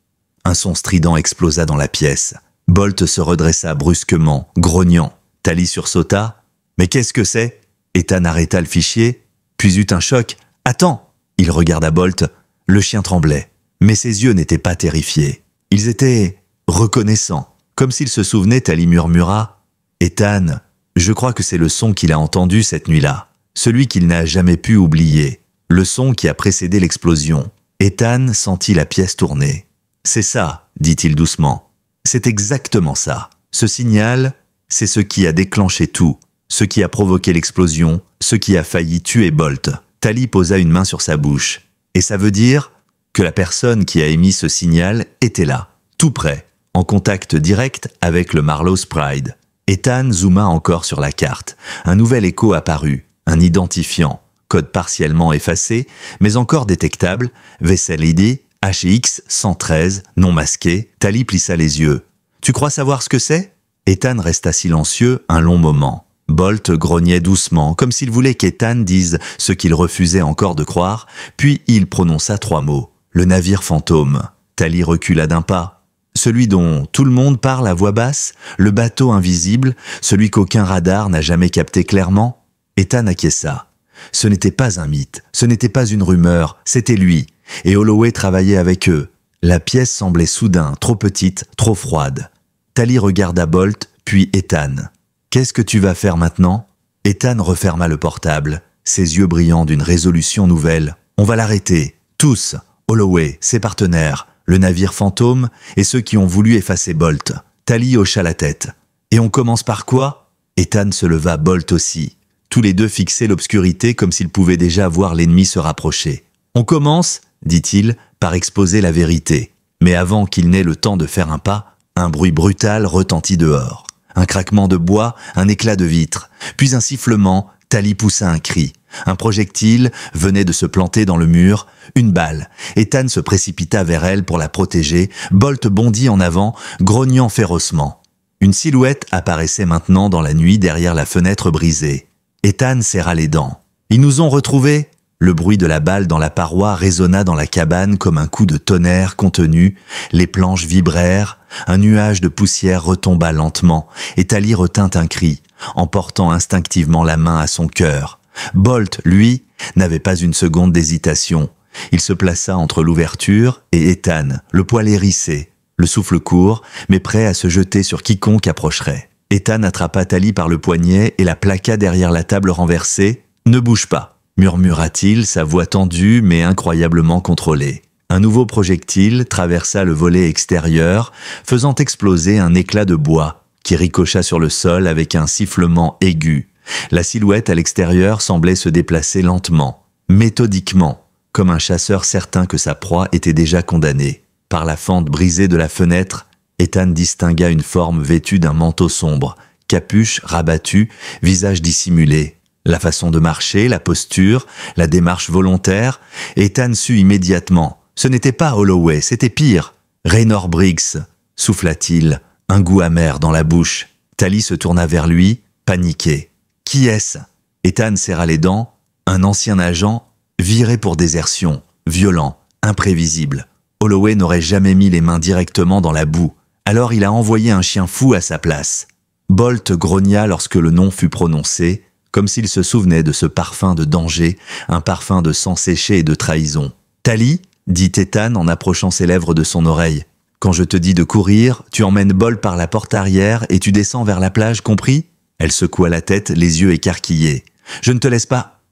Un son strident explosa dans la pièce. Bolt se redressa brusquement, grognant. Tali sursauta. « Mais qu'est-ce que c'est ?» Ethan arrêta le fichier, puis eut un choc. « Attends !» Il regarda Bolt. Le chien tremblait, mais ses yeux n'étaient pas terrifiés. Ils étaient reconnaissants. Comme s'il se souvenait, Tali murmura. « Ethan, je crois que c'est le son qu'il a entendu cette nuit-là. Celui qu'il n'a jamais pu oublier. Le son qui a précédé l'explosion. » Ethan sentit la pièce tourner. « C'est ça, dit-il doucement. C'est exactement ça. Ce signal, c'est ce qui a déclenché tout, ce qui a provoqué l'explosion, ce qui a failli tuer Bolt. » Tali posa une main sur sa bouche. « Et ça veut dire que la personne qui a émis ce signal était là, tout près, en contact direct avec le Marlow's Pride. » Ethan zooma encore sur la carte. Un nouvel écho apparut, un identifiant. Code partiellement effacé, mais encore détectable, Vessel ID, HX 113, non masqué. Tali plissa les yeux. « Tu crois savoir ce que c'est ?» Ethan resta silencieux un long moment. Bolt grognait doucement, comme s'il voulait qu'Ethan dise ce qu'il refusait encore de croire, puis il prononça 3 mots. « Le navire fantôme ». Tali recula d'un pas. « Celui dont tout le monde parle à voix basse, le bateau invisible, celui qu'aucun radar n'a jamais capté clairement ?» Ethan acquiesça. Ce n'était pas un mythe, ce n'était pas une rumeur, c'était lui. Et Holloway travaillait avec eux. La pièce semblait soudain trop petite, trop froide. Tali regarda Bolt, puis Ethan. « Qu'est-ce que tu vas faire maintenant ?» Ethan referma le portable, ses yeux brillants d'une résolution nouvelle. « On va l'arrêter, tous, Holloway, ses partenaires, le navire fantôme et ceux qui ont voulu effacer Bolt. » Tali hocha la tête. « Et on commence par quoi ?» Ethan se leva, Bolt aussi. Tous les deux fixaient l'obscurité comme s'ils pouvaient déjà voir l'ennemi se rapprocher. « On commence, dit-il, par exposer la vérité. Mais avant qu'il n'ait le temps de faire un pas, un bruit brutal retentit dehors. Un craquement de bois, un éclat de vitre, puis un sifflement. Tali poussa un cri. Un projectile venait de se planter dans le mur, une balle. Ethan se précipita vers elle pour la protéger. Bolt bondit en avant, grognant férocement. Une silhouette apparaissait maintenant dans la nuit derrière la fenêtre brisée. Ethan serra les dents. « Ils nous ont retrouvés !» Le bruit de la balle dans la paroi résonna dans la cabane comme un coup de tonnerre contenu. Les planches vibrèrent, un nuage de poussière retomba lentement, et Tali retint un cri, en portant instinctivement la main à son cœur. Bolt, lui, n'avait pas une seconde d'hésitation. Il se plaça entre l'ouverture et Ethan, le poil hérissé, le souffle court, mais prêt à se jeter sur quiconque approcherait. Ethan attrapa Tali par le poignet et la plaqua derrière la table renversée. « Ne bouge pas !» murmura-t-il, sa voix tendue mais incroyablement contrôlée. Un nouveau projectile traversa le volet extérieur, faisant exploser un éclat de bois qui ricocha sur le sol avec un sifflement aigu. La silhouette à l'extérieur semblait se déplacer lentement, méthodiquement, comme un chasseur certain que sa proie était déjà condamnée. Par la fente brisée de la fenêtre, Ethan distingua une forme vêtue d'un manteau sombre, capuche rabattue, visage dissimulé. La façon de marcher, la posture, la démarche volontaire, Ethan sut immédiatement. Ce n'était pas Holloway, c'était pire. Raynor Briggs, souffla-t-il, un goût amer dans la bouche. Tali se tourna vers lui, paniqué. « Qui est-ce » Ethan serra les dents. Un ancien agent, viré pour désertion, violent, imprévisible. Holloway n'aurait jamais mis les mains directement dans la boue. Alors il a envoyé un chien fou à sa place. Bolt grogna lorsque le nom fut prononcé, comme s'il se souvenait de ce parfum de danger, un parfum de sang séché et de trahison. « Tali » dit Ethan en approchant ses lèvres de son oreille. « Quand je te dis de courir, tu emmènes Bolt par la porte arrière et tu descends vers la plage, compris ?» Elle secoua la tête, les yeux écarquillés. « Je ne te laisse pas.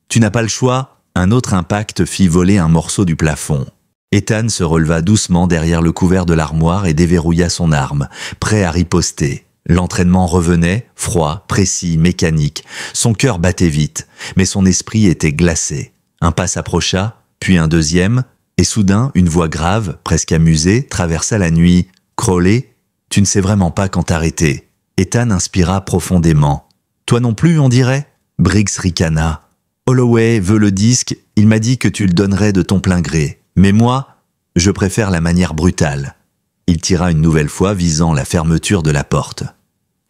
Tu n'as pas le choix ?» Un autre impact fit voler un morceau du plafond. Ethan se releva doucement derrière le couvert de l'armoire et déverrouilla son arme, prêt à riposter. L'entraînement revenait, froid, précis, mécanique. Son cœur battait vite, mais son esprit était glacé. Un pas s'approcha, puis un deuxième, et soudain, une voix grave, presque amusée, traversa la nuit. « Crowley, tu ne sais vraiment pas quand t'arrêter. » Ethan inspira profondément. « Toi non plus, on dirait ?» Briggs ricana. « Holloway veut le disque, il m'a dit que tu le donnerais de ton plein gré. Mais moi, je préfère la manière brutale. » Il tira une nouvelle fois visant la fermeture de la porte.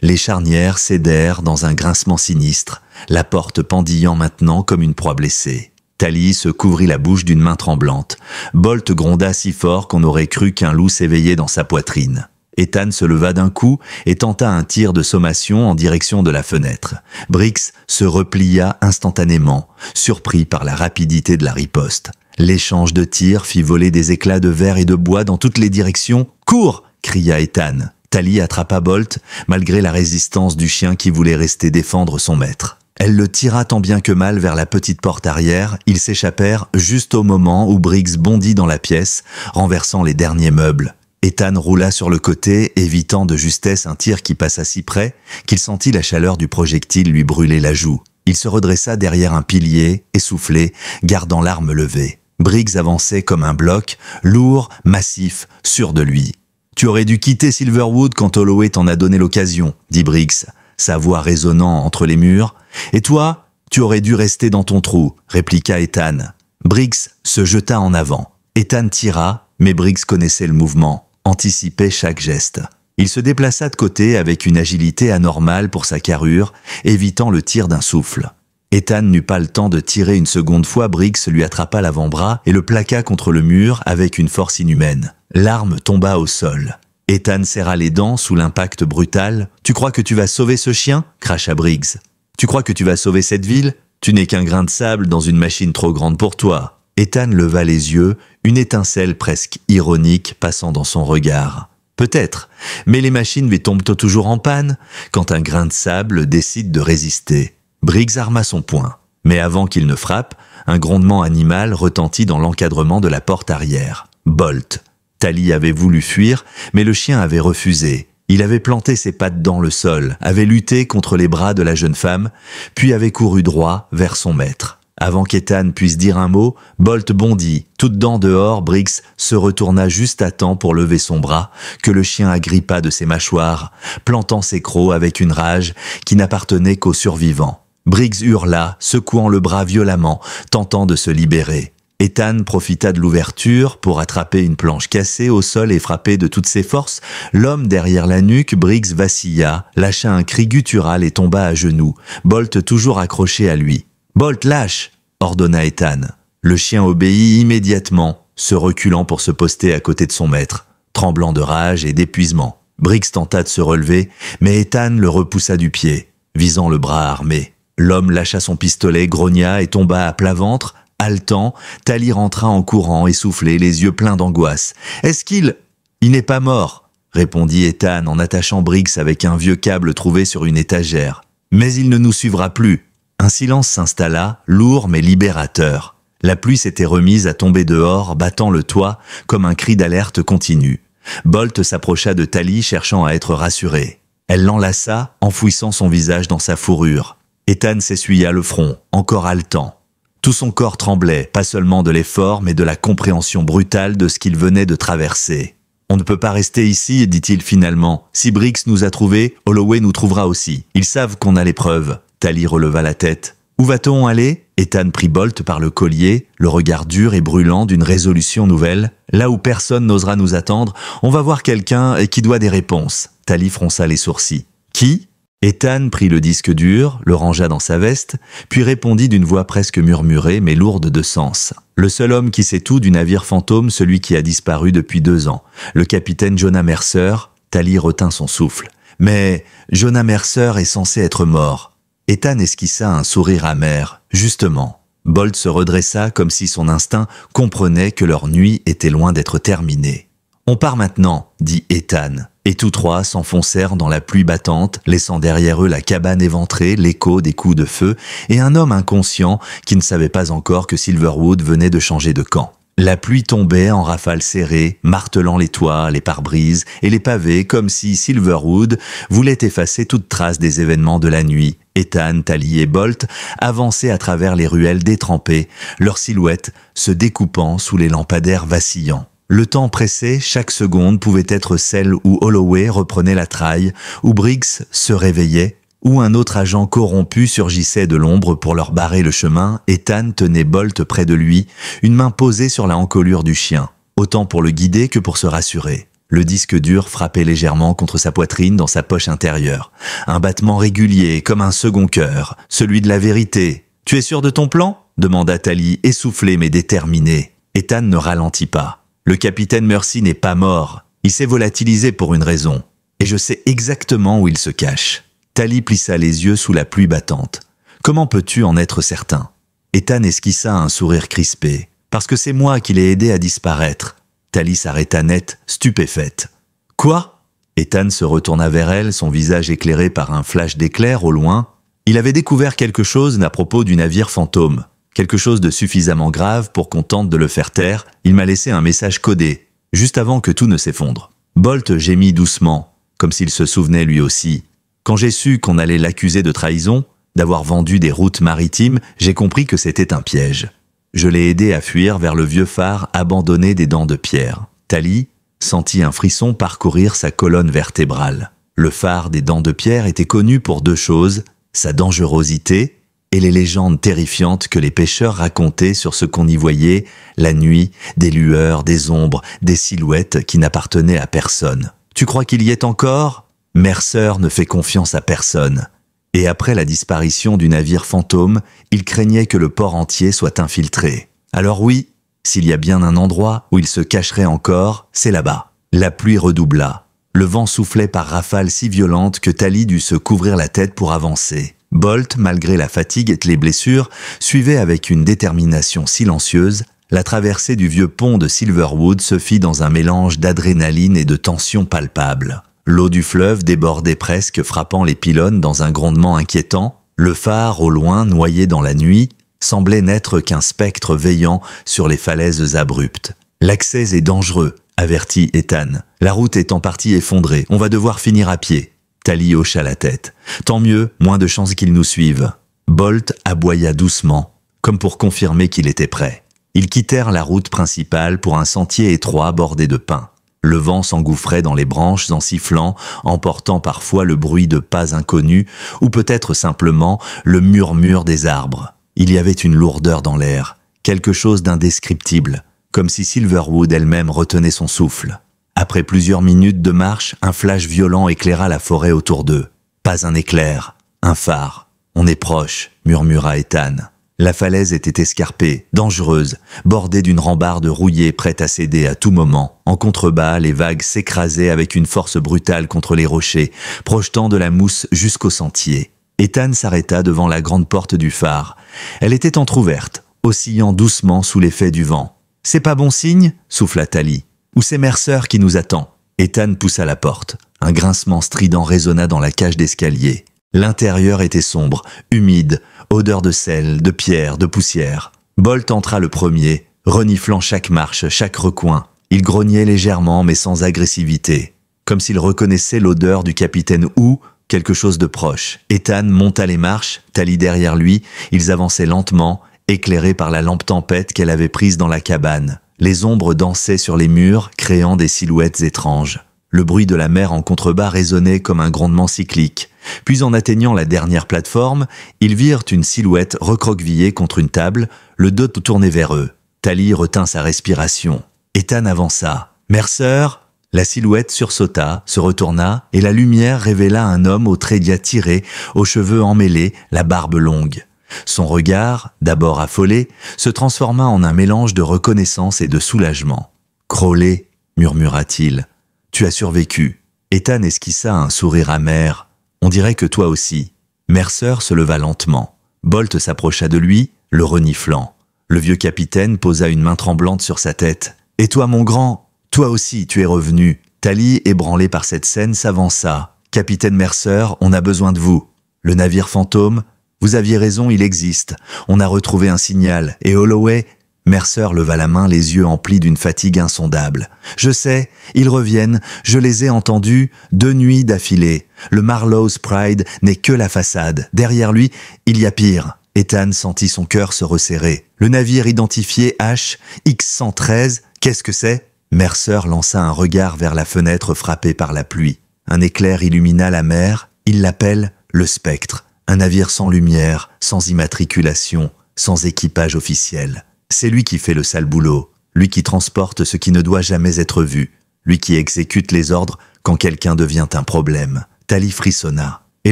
Les charnières cédèrent dans un grincement sinistre, la porte pendillant maintenant comme une proie blessée. Tali se couvrit la bouche d'une main tremblante. Bolt gronda si fort qu'on aurait cru qu'un loup s'éveillait dans sa poitrine. Ethan se leva d'un coup et tenta un tir de sommation en direction de la fenêtre. Briggs se replia instantanément, surpris par la rapidité de la riposte. L'échange de tirs fit voler des éclats de verre et de bois dans toutes les directions. « Cours !» cria Ethan. Tali attrapa Bolt, malgré la résistance du chien qui voulait rester défendre son maître. Elle le tira tant bien que mal vers la petite porte arrière. Ils s'échappèrent juste au moment où Briggs bondit dans la pièce, renversant les derniers meubles. Ethan roula sur le côté, évitant de justesse un tir qui passa si près qu'il sentit la chaleur du projectile lui brûler la joue. Il se redressa derrière un pilier, essoufflé, gardant l'arme levée. Briggs avançait comme un bloc, lourd, massif, sûr de lui. « Tu aurais dû quitter Silverwood quand Holloway t'en a donné l'occasion, » dit Briggs, sa voix résonnant entre les murs. « Et toi, tu aurais dû rester dans ton trou, » répliqua Ethan. Briggs se jeta en avant. Ethan tira, mais Briggs connaissait le mouvement, anticipait chaque geste. Il se déplaça de côté avec une agilité anormale pour sa carrure, évitant le tir d'un souffle. Ethan n'eut pas le temps de tirer une seconde fois, Briggs lui attrapa l'avant-bras et le plaqua contre le mur avec une force inhumaine. L'arme tomba au sol. Ethan serra les dents sous l'impact brutal. « Tu crois que tu vas sauver ce chien ?» cracha Briggs. « Tu crois que tu vas sauver cette ville ? Tu n'es qu'un grain de sable dans une machine trop grande pour toi. » Ethan leva les yeux, une étincelle presque ironique passant dans son regard. « Peut-être, mais les machines tombent toujours en panne quand un grain de sable décide de résister. » Briggs arma son poing, mais avant qu'il ne frappe, un grondement animal retentit dans l'encadrement de la porte arrière. Bolt. Tali avait voulu fuir, mais le chien avait refusé. Il avait planté ses pattes dans le sol, avait lutté contre les bras de la jeune femme, puis avait couru droit vers son maître. Avant qu'Ethan puisse dire un mot, Bolt bondit. Toutes dents dehors, Briggs se retourna juste à temps pour lever son bras, que le chien agrippa de ses mâchoires, plantant ses crocs avec une rage qui n'appartenait qu'aux survivants. Briggs hurla, secouant le bras violemment, tentant de se libérer. Ethan profita de l'ouverture pour attraper une planche cassée au sol et frapper de toutes ses forces. L'homme derrière la nuque, Briggs vacilla, lâcha un cri guttural et tomba à genoux, Bolt toujours accroché à lui. « Bolt, lâche !» ordonna Ethan. Le chien obéit immédiatement, se reculant pour se poster à côté de son maître, tremblant de rage et d'épuisement. Briggs tenta de se relever, mais Ethan le repoussa du pied, visant le bras armé. L'homme lâcha son pistolet, grogna et tomba à plat ventre. Haletant, Tali rentra en courant, essoufflé, les yeux pleins d'angoisse. « Est-ce qu'il... »« Il n'est pas mort !» répondit Ethan en attachant Briggs avec un vieux câble trouvé sur une étagère. « Mais il ne nous suivra plus. » Un silence s'installa, lourd mais libérateur. La pluie s'était remise à tomber dehors, battant le toit comme un cri d'alerte continu. Bolt s'approcha de Tali, cherchant à être rassuré. Elle l'enlaça, enfouissant son visage dans sa fourrure. Ethan s'essuya le front, encore haletant. Tout son corps tremblait, pas seulement de l'effort, mais de la compréhension brutale de ce qu'il venait de traverser. « On ne peut pas rester ici, dit-il finalement. Si Briggs nous a trouvés, Holloway nous trouvera aussi. Ils savent qu'on a les preuves. » Tali releva la tête. « Où va-t-on aller ?» Ethan prit Bolt par le collier, le regard dur et brûlant d'une résolution nouvelle. « Là où personne n'osera nous attendre, on va voir quelqu'un qui doit des réponses. » Tali fronça les sourcils. « Qui ?» Ethan prit le disque dur, le rangea dans sa veste, puis répondit d'une voix presque murmurée mais lourde de sens. Le seul homme qui sait tout du navire fantôme, celui qui a disparu depuis 2 ans. Le capitaine Jonah Mercer. Tali retint son souffle. Mais Jonah Mercer est censé être mort. Ethan esquissa un sourire amer. Justement, Bolt se redressa comme si son instinct comprenait que leur nuit était loin d'être terminée. « On part maintenant », dit Ethan, et tous trois s'enfoncèrent dans la pluie battante, laissant derrière eux la cabane éventrée, l'écho des coups de feu, et un homme inconscient qui ne savait pas encore que Silverwood venait de changer de camp. La pluie tombait en rafales serrées, martelant les toits, les pare-brises et les pavés comme si Silverwood voulait effacer toute trace des événements de la nuit. Ethan, Tally et Bolt avançaient à travers les ruelles détrempées, leurs silhouettes se découpant sous les lampadaires vacillants. Le temps pressait, chaque seconde pouvait être celle où Holloway reprenait la traille, où Briggs se réveillait, où un autre agent corrompu surgissait de l'ombre pour leur barrer le chemin. Ethan tenait Bolt près de lui, une main posée sur la encolure du chien, autant pour le guider que pour se rassurer. Le disque dur frappait légèrement contre sa poitrine dans sa poche intérieure. Un battement régulier, comme un second cœur, celui de la vérité. « Tu es sûr de ton plan ?» demanda Tally, essoufflée mais déterminée. Ethan ne ralentit pas. « Le capitaine Mercy n'est pas mort. Il s'est volatilisé pour une raison. Et je sais exactement où il se cache. » Tally plissa les yeux sous la pluie battante. « Comment peux-tu en être certain ?» Ethan esquissa un sourire crispé. « Parce que c'est moi qui l'ai aidé à disparaître. » Tally s'arrêta net, stupéfaite. « Quoi ?» Ethan se retourna vers elle, son visage éclairé par un flash d'éclair au loin. Il avait découvert quelque chose à propos du navire fantôme. Quelque chose de suffisamment grave pour qu'on tente de le faire taire. Il m'a laissé un message codé, juste avant que tout ne s'effondre. Bolt gémit doucement, comme s'il se souvenait lui aussi. Quand j'ai su qu'on allait l'accuser de trahison, d'avoir vendu des routes maritimes, j'ai compris que c'était un piège. Je l'ai aidé à fuir vers le vieux phare abandonné des Dents de Pierre. Tally sentit un frisson parcourir sa colonne vertébrale. Le phare des Dents de Pierre était connu pour deux choses, sa dangerosité et les légendes terrifiantes que les pêcheurs racontaient sur ce qu'on y voyait, la nuit, des lueurs, des ombres, des silhouettes qui n'appartenaient à personne. Tu crois qu'il y est encore ? Mercer ne fait confiance à personne. Et après la disparition du navire fantôme, il craignait que le port entier soit infiltré. Alors oui, s'il y a bien un endroit où il se cacherait encore, c'est là-bas. La pluie redoubla. Le vent soufflait par rafales si violentes que Tally dut se couvrir la tête pour avancer. Bolt, malgré la fatigue et les blessures, suivait avec une détermination silencieuse. La traversée du vieux pont de Silverwood se fit dans un mélange d'adrénaline et de tension palpable. L'eau du fleuve débordait presque, frappant les pylônes dans un grondement inquiétant. Le phare, au loin, noyé dans la nuit, semblait n'être qu'un spectre veillant sur les falaises abruptes. « L'accès est dangereux », avertit Ethan. « La route est en partie effondrée, on va devoir finir à pied. » Tally hocha la tête. « Tant mieux, moins de chances qu'ils nous suivent. » Bolt aboya doucement, comme pour confirmer qu'il était prêt. Ils quittèrent la route principale pour un sentier étroit bordé de pins. Le vent s'engouffrait dans les branches en sifflant, emportant parfois le bruit de pas inconnus ou peut-être simplement le murmure des arbres. Il y avait une lourdeur dans l'air, quelque chose d'indescriptible, comme si Silverwood elle-même retenait son souffle. Après plusieurs minutes de marche, un flash violent éclaira la forêt autour d'eux. Pas un éclair, un phare. « On est proche », murmura Ethan. La falaise était escarpée, dangereuse, bordée d'une rambarde rouillée prête à céder à tout moment. En contrebas, les vagues s'écrasaient avec une force brutale contre les rochers, projetant de la mousse jusqu'au sentier. Ethan s'arrêta devant la grande porte du phare. Elle était entr'ouverte, oscillant doucement sous l'effet du vent. « C'est pas bon signe ?» souffla Tally. « Ou c'est Mercer qui nous attend ?» Ethan poussa la porte. Un grincement strident résonna dans la cage d'escalier. L'intérieur était sombre, humide, odeur de sel, de pierre, de poussière. Bolt entra le premier, reniflant chaque marche, chaque recoin. Il grognait légèrement mais sans agressivité, comme s'il reconnaissait l'odeur du capitaine ou quelque chose de proche. Ethan monta les marches, Tally derrière lui. Ils avançaient lentement, éclairés par la lampe tempête qu'elle avait prise dans la cabane. Les ombres dansaient sur les murs, créant des silhouettes étranges. Le bruit de la mer en contrebas résonnait comme un grondement cyclique. Puis en atteignant la dernière plateforme, ils virent une silhouette recroquevillée contre une table, le dos tourné vers eux. Tally retint sa respiration. Ethan avança. « Mercer ?» La silhouette sursauta, se retourna, et la lumière révéla un homme aux traits tirés, aux cheveux emmêlés, la barbe longue. Son regard, d'abord affolé, se transforma en un mélange de reconnaissance et de soulagement. « Crowley » murmura-t-il. « Tu as survécu. » Ethan esquissa un sourire amer. « On dirait que toi aussi. » Mercer se leva lentement. Bolt s'approcha de lui, le reniflant. Le vieux capitaine posa une main tremblante sur sa tête. « Et toi, mon grand, toi aussi, tu es revenu. » Tally, ébranlé par cette scène, s'avança. « Capitaine Mercer, on a besoin de vous. Le navire fantôme, vous aviez raison, il existe. On a retrouvé un signal. Et Holloway... » Mercer leva la main, les yeux emplis d'une fatigue insondable. « Je sais, ils reviennent, je les ai entendus 2 nuits d'affilée. Le Marlowe's Pride n'est que la façade. Derrière lui, il y a pire. » Ethan sentit son cœur se resserrer. « Le navire identifié HX-113, qu'est-ce que c'est ?» Mercer lança un regard vers la fenêtre frappée par la pluie. Un éclair illumina la mer, il l'appelle le Spectre. Un navire sans lumière, sans immatriculation, sans équipage officiel. C'est lui qui fait le sale boulot, lui qui transporte ce qui ne doit jamais être vu, lui qui exécute les ordres quand quelqu'un devient un problème. Tally frissonna. Et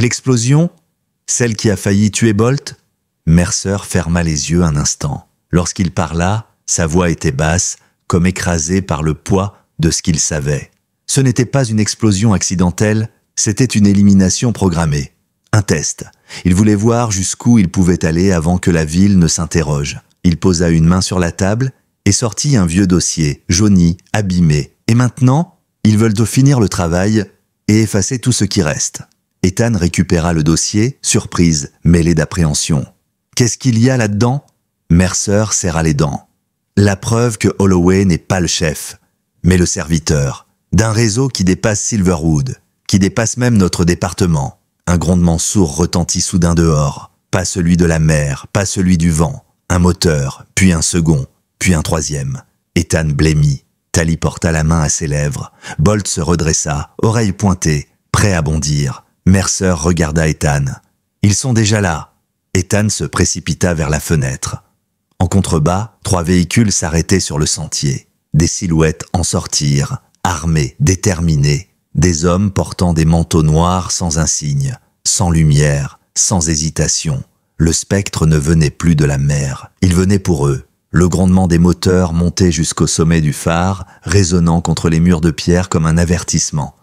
l'explosion? Celle qui a failli tuer Bolt? Mercer ferma les yeux un instant. Lorsqu'il parla, sa voix était basse, comme écrasée par le poids de ce qu'il savait. Ce n'était pas une explosion accidentelle, c'était une élimination programmée. Un test. Il voulait voir jusqu'où il pouvait aller avant que la ville ne s'interroge. Il posa une main sur la table et sortit un vieux dossier, jauni, abîmé. Et maintenant, ils veulent finir le travail et effacer tout ce qui reste. Ethan récupéra le dossier, surprise, mêlée d'appréhension. Qu'est-ce qu'il y a là-dedans? Mercer serra les dents. La preuve que Holloway n'est pas le chef, mais le serviteur, d'un réseau qui dépasse Silverwood, qui dépasse même notre département. Un grondement sourd retentit soudain dehors. Pas celui de la mer, pas celui du vent. Un moteur, puis un second, puis un troisième. Ethan blêmit. Tally porta la main à ses lèvres. Bolt se redressa, oreilles pointées, prêt à bondir. Mercer regarda Ethan. « Ils sont déjà là !» Ethan se précipita vers la fenêtre. En contrebas, 3 véhicules s'arrêtaient sur le sentier. Des silhouettes en sortirent, armés, déterminés. Des hommes portant des manteaux noirs sans insigne, sans lumière, sans hésitation. Le spectre ne venait plus de la mer, il venait pour eux. Le grondement des moteurs montait jusqu'au sommet du phare, résonnant contre les murs de pierre comme un avertissement.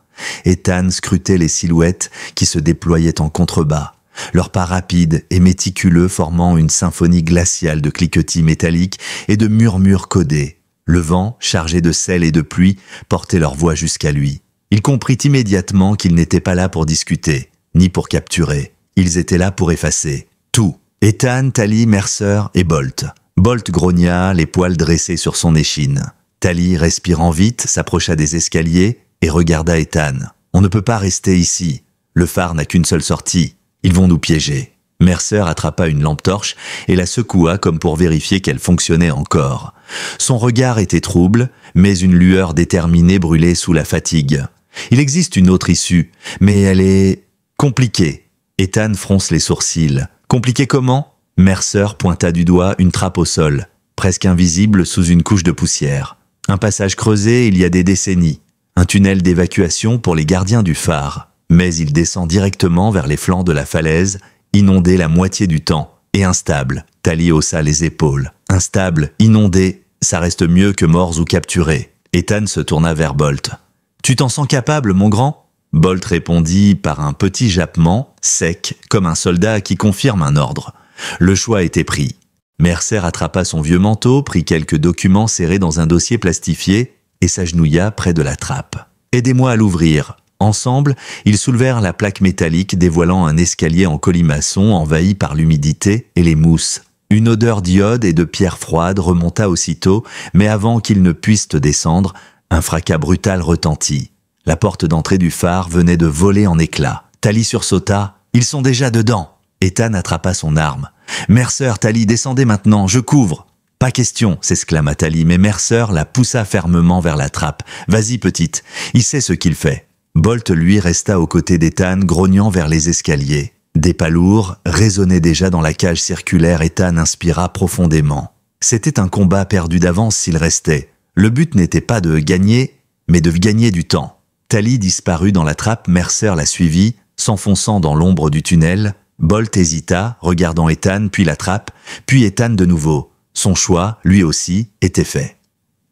Ethan scrutait les silhouettes qui se déployaient en contrebas, leurs pas rapides et méticuleux formant une symphonie glaciale de cliquetis métalliques et de murmures codés. Le vent, chargé de sel et de pluie, portait leur voix jusqu'à lui. Il comprit immédiatement qu'ils n'étaient pas là pour discuter, ni pour capturer. Ils étaient là pour effacer. Tout. Ethan, Tally, Mercer et Bolt. Bolt grogna, les poils dressés sur son échine. Tally, respirant vite, s'approcha des escaliers et regarda Ethan. « On ne peut pas rester ici. Le phare n'a qu'une seule sortie. Ils vont nous piéger. » Mercer attrapa une lampe torche et la secoua comme pour vérifier qu'elle fonctionnait encore. Son regard était trouble, mais une lueur déterminée brûlait sous la fatigue. Il existe une autre issue, mais elle est compliquée. Ethan fronce les sourcils. Compliqué comment? Mercer pointa du doigt une trappe au sol, presque invisible sous une couche de poussière. Un passage creusé il y a des décennies. Un tunnel d'évacuation pour les gardiens du phare. Mais il descend directement vers les flancs de la falaise, inondé la moitié du temps, et instable. Tally haussa les épaules. Instable, inondé, ça reste mieux que morts ou capturés. Ethan se tourna vers Bolt. « Tu t'en sens capable, mon grand ?» Bolt répondit par un petit jappement, sec, comme un soldat qui confirme un ordre. Le choix était pris. Mercer attrapa son vieux manteau, prit quelques documents serrés dans un dossier plastifié et s'agenouilla près de la trappe. « Aidez-moi à l'ouvrir. » Ensemble, ils soulevèrent la plaque métallique dévoilant un escalier en colimaçon envahi par l'humidité et les mousses. Une odeur d'iode et de pierre froide remonta aussitôt, mais avant qu'ils ne puissent descendre, un fracas brutal retentit. La porte d'entrée du phare venait de voler en éclats. Tally sursauta. « Ils sont déjà dedans !» Ethan attrapa son arme. « Mercer, Tally, descendez maintenant, je couvre !»« Pas question !» s'exclama Tally, mais Mercer la poussa fermement vers la trappe. « Vas-y, petite, il sait ce qu'il fait. » Bolt, lui, resta aux côtés d'Ethan, grognant vers les escaliers. Des pas lourds résonnaient déjà dans la cage circulaire. Ethan inspira profondément. C'était un combat perdu d'avance s'il restait. Le but n'était pas de gagner, mais de gagner du temps. Tally disparut dans la trappe, Mercer la suivit, s'enfonçant dans l'ombre du tunnel. Bolt hésita, regardant Ethan, puis la trappe, puis Ethan de nouveau. Son choix, lui aussi, était fait.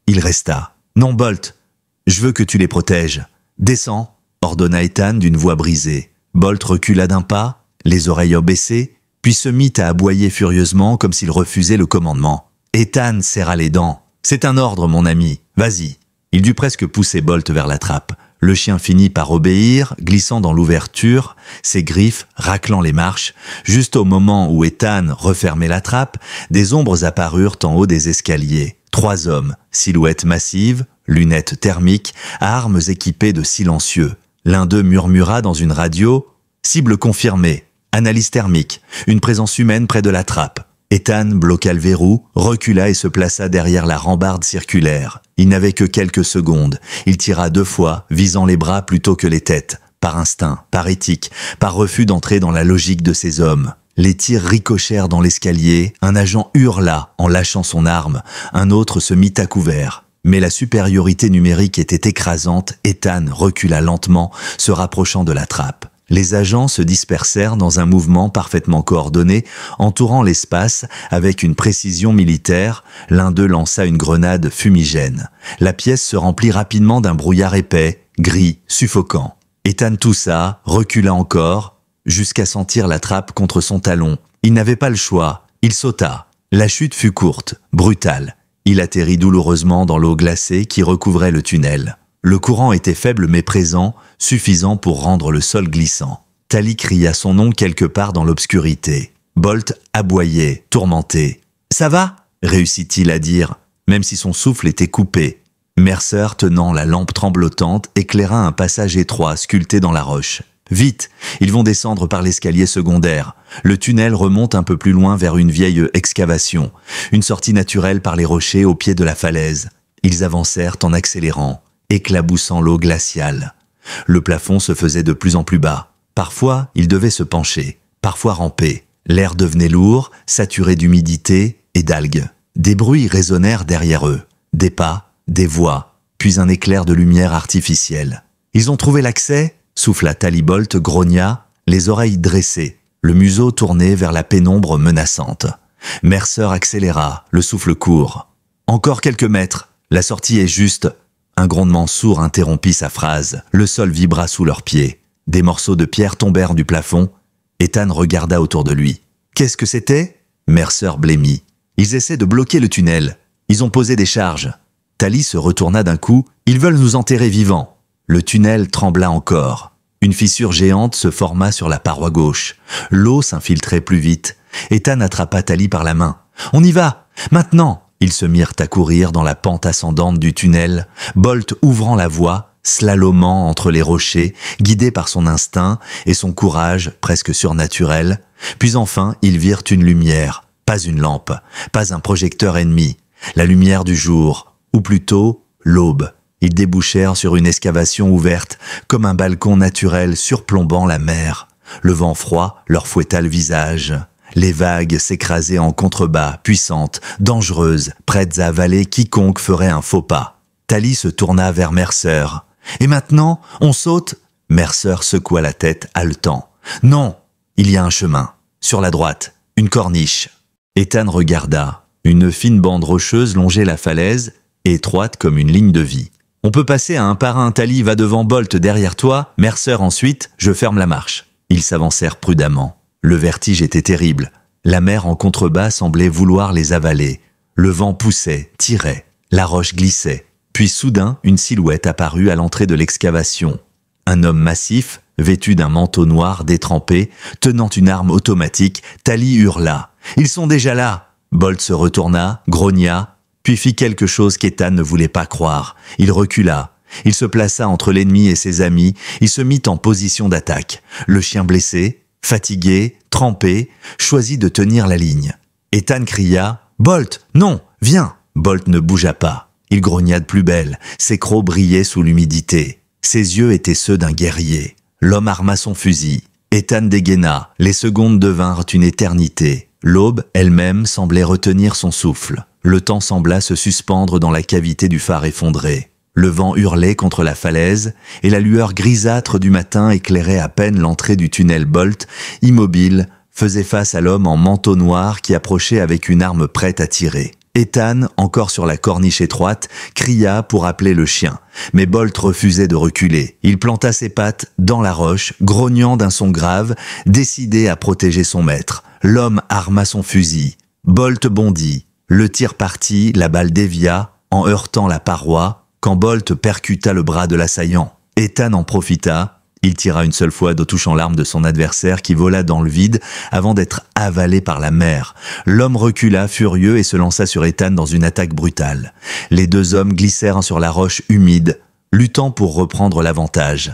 Il resta. « Non, Bolt, je veux que tu les protèges. Descends !» ordonna Ethan d'une voix brisée. Bolt recula d'un pas, les oreilles baissées, puis se mit à aboyer furieusement comme s'il refusait le commandement. Ethan serra les dents. « C'est un ordre, mon ami. Vas-y. » Il dut presque pousser Bolt vers la trappe. Le chien finit par obéir, glissant dans l'ouverture, ses griffes raclant les marches. Juste au moment où Ethan refermait la trappe, des ombres apparurent en haut des escaliers. 3 hommes, silhouettes massives, lunettes thermiques, armes équipées de silencieux. L'un d'eux murmura dans une radio « Cible confirmée, analyse thermique, une présence humaine près de la trappe ». Ethan bloqua le verrou, recula et se plaça derrière la rambarde circulaire. Il n'avait que quelques secondes. Il tira 2 fois, visant les bras plutôt que les têtes. Par instinct, par éthique, par refus d'entrer dans la logique de ces hommes. Les tirs ricochèrent dans l'escalier, un agent hurla en lâchant son arme, un autre se mit à couvert. Mais la supériorité numérique était écrasante, Ethan recula lentement, se rapprochant de la trappe. Les agents se dispersèrent dans un mouvement parfaitement coordonné, entourant l'espace avec une précision militaire. L'un d'eux lança une grenade fumigène. La pièce se remplit rapidement d'un brouillard épais, gris, suffocant. Ethan toussa, recula encore, jusqu'à sentir la trappe contre son talon. Il n'avait pas le choix. Il sauta. La chute fut courte, brutale. Il atterrit douloureusement dans l'eau glacée qui recouvrait le tunnel. Le courant était faible mais présent, suffisant pour rendre le sol glissant. Tali cria son nom quelque part dans l'obscurité. Bolt aboyait, tourmenté. « Ça va ?» réussit-il à dire, même si son souffle était coupé. Mercer, tenant la lampe tremblotante, éclaira un passage étroit sculpté dans la roche. « Vite, ils vont descendre par l'escalier secondaire. Le tunnel remonte un peu plus loin vers une vieille excavation, une sortie naturelle par les rochers au pied de la falaise. » Ils avancèrent en accélérant, éclaboussant l'eau glaciale. Le plafond se faisait de plus en plus bas. Parfois, ils devaient se pencher, parfois ramper. L'air devenait lourd, saturé d'humidité et d'algues. Des bruits résonnèrent derrière eux. Des pas, des voix, puis un éclair de lumière artificielle. « Ils ont trouvé l'accès ?» souffla Tali. Bolt grogna, les oreilles dressées, le museau tourné vers la pénombre menaçante. Mercer accéléra, le souffle court. « Encore quelques mètres, la sortie est juste. » Un grondement sourd interrompit sa phrase. Le sol vibra sous leurs pieds. Des morceaux de pierre tombèrent du plafond. Ethan regarda autour de lui. « Qu'est-ce que c'était ?» Mercer blêmit. « Ils essaient de bloquer le tunnel. Ils ont posé des charges. » Tali se retourna d'un coup. « Ils veulent nous enterrer vivants. » Le tunnel trembla encore. Une fissure géante se forma sur la paroi gauche. L'eau s'infiltrait plus vite. Ethan attrapa Tali par la main. « On y va! Maintenant !» Ils se mirent à courir dans la pente ascendante du tunnel, Bolt ouvrant la voie, slalomant entre les rochers, guidé par son instinct et son courage presque surnaturel. Puis enfin, ils virent une lumière, pas une lampe, pas un projecteur ennemi, la lumière du jour, ou plutôt l'aube. Ils débouchèrent sur une excavation ouverte, comme un balcon naturel surplombant la mer. Le vent froid leur fouetta le visage. Les vagues s'écrasaient en contrebas, puissantes, dangereuses, prêtes à avaler quiconque ferait un faux pas. Tali se tourna vers Mercer. « Et maintenant, on saute ?» Mercer secoua la tête, haletant. « Non, il y a un chemin. Sur la droite, une corniche. » Ethan regarda. Une fine bande rocheuse longeait la falaise, étroite comme une ligne de vie. « On peut passer à un par un. Tali va devant, Bolt derrière toi, Mercer ensuite, je ferme la marche. » Ils s'avancèrent prudemment. Le vertige était terrible. La mer en contrebas semblait vouloir les avaler. Le vent poussait, tirait. La roche glissait. Puis soudain, une silhouette apparut à l'entrée de l'excavation. Un homme massif, vêtu d'un manteau noir détrempé, tenant une arme automatique, Tali hurla. « Ils sont déjà là !» Bolt se retourna, grogna, puis fit quelque chose qu'Ethan ne voulait pas croire. Il recula. Il se plaça entre l'ennemi et ses amis. Il se mit en position d'attaque. Le chien blessé, fatigué, trempé, choisit de tenir la ligne. Ethan cria « Bolt, non, viens !» Bolt ne bougea pas. Il grogna de plus belle, ses crocs brillaient sous l'humidité. Ses yeux étaient ceux d'un guerrier. L'homme arma son fusil. Ethan dégaina, les secondes devinrent une éternité. L'aube, elle-même, semblait retenir son souffle. Le temps sembla se suspendre dans la cavité du phare effondré. Le vent hurlait contre la falaise et la lueur grisâtre du matin éclairait à peine l'entrée du tunnel. Bolt, immobile, faisait face à l'homme en manteau noir qui approchait avec une arme prête à tirer. Ethan, encore sur la corniche étroite, cria pour appeler le chien. Mais Bolt refusait de reculer. Il planta ses pattes dans la roche, grognant d'un son grave, décidé à protéger son maître. L'homme arma son fusil. Bolt bondit. Le tir partit, la balle dévia, en heurtant la paroi, quand Bolt percuta le bras de l'assaillant. Ethan en profita. Il tira une seule fois, touchant l'arme de son adversaire qui vola dans le vide avant d'être avalé par la mer. L'homme recula, furieux, et se lança sur Ethan dans une attaque brutale. Les deux hommes glissèrent sur la roche humide, luttant pour reprendre l'avantage.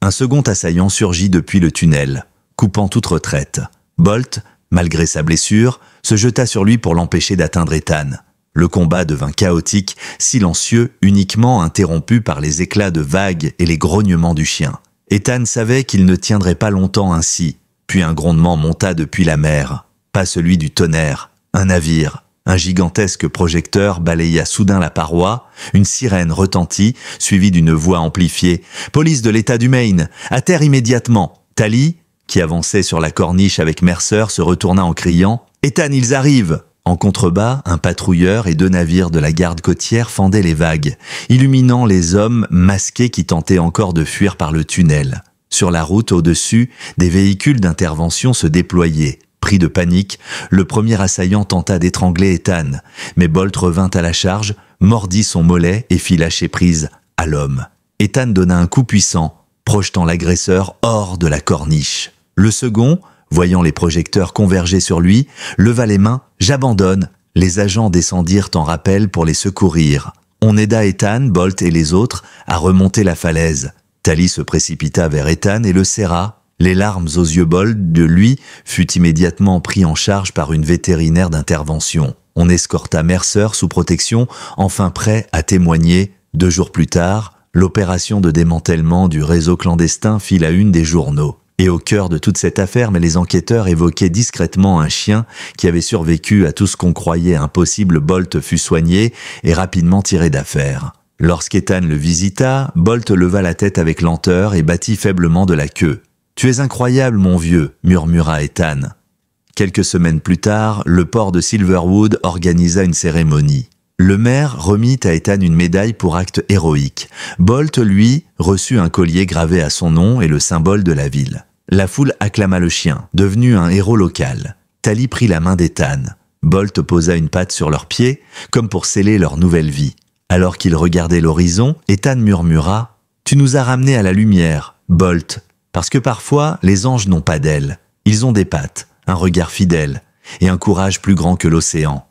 Un second assaillant surgit depuis le tunnel, coupant toute retraite. Bolt, malgré sa blessure, se jeta sur lui pour l'empêcher d'atteindre Ethan. Le combat devint chaotique, silencieux, uniquement interrompu par les éclats de vagues et les grognements du chien. Ethan savait qu'il ne tiendrait pas longtemps ainsi, puis un grondement monta depuis la mer. Pas celui du tonnerre, un navire. Un gigantesque projecteur balaya soudain la paroi, une sirène retentit, suivie d'une voix amplifiée. « Police de l'État du Maine, à terre immédiatement !» Tally, qui avançait sur la corniche avec Mercer, se retourna en criant « Ethan, ils arrivent !» En contrebas, un patrouilleur et 2 navires de la garde côtière fendaient les vagues, illuminant les hommes masqués qui tentaient encore de fuir par le tunnel. Sur la route au-dessus, des véhicules d'intervention se déployaient. Pris de panique, le premier assaillant tenta d'étrangler Ethan, mais Bolt revint à la charge, mordit son mollet et fit lâcher prise à l'homme. Ethan donna un coup puissant, projetant l'agresseur hors de la corniche. Le second, voyant les projecteurs converger sur lui, leva les mains. « J'abandonne !» Les agents descendirent en rappel pour les secourir. On aida Ethan, Bolt et les autres à remonter la falaise. Tally se précipita vers Ethan et le serra. Les larmes aux yeux, Bolt, de lui, fut immédiatement pris en charge par une vétérinaire d'intervention. On escorta Mercer sous protection, enfin prêt à témoigner. 2 jours plus tard, l'opération de démantèlement du réseau clandestin fit la une des journaux. Et au cœur de toute cette affaire, mais les enquêteurs évoquaient discrètement un chien qui avait survécu à tout ce qu'on croyait impossible. Bolt fut soigné et rapidement tiré d'affaire. Lorsqu'Ethan le visita, Bolt leva la tête avec lenteur et battit faiblement de la queue. « Tu es incroyable, mon vieux », murmura Ethan. Quelques semaines plus tard, le port de Silverwood organisa une cérémonie. Le maire remit à Ethan une médaille pour acte héroïque. Bolt, lui, reçut un collier gravé à son nom et le symbole de la ville. La foule acclama le chien, devenu un héros local. Tally prit la main d'Ethan. Bolt posa une patte sur leurs pieds, comme pour sceller leur nouvelle vie. Alors qu'il regardait l'horizon, Ethan murmura « Tu nous as ramenés à la lumière, Bolt, parce que parfois, les anges n'ont pas d'ailes. Ils ont des pattes, un regard fidèle et un courage plus grand que l'océan. »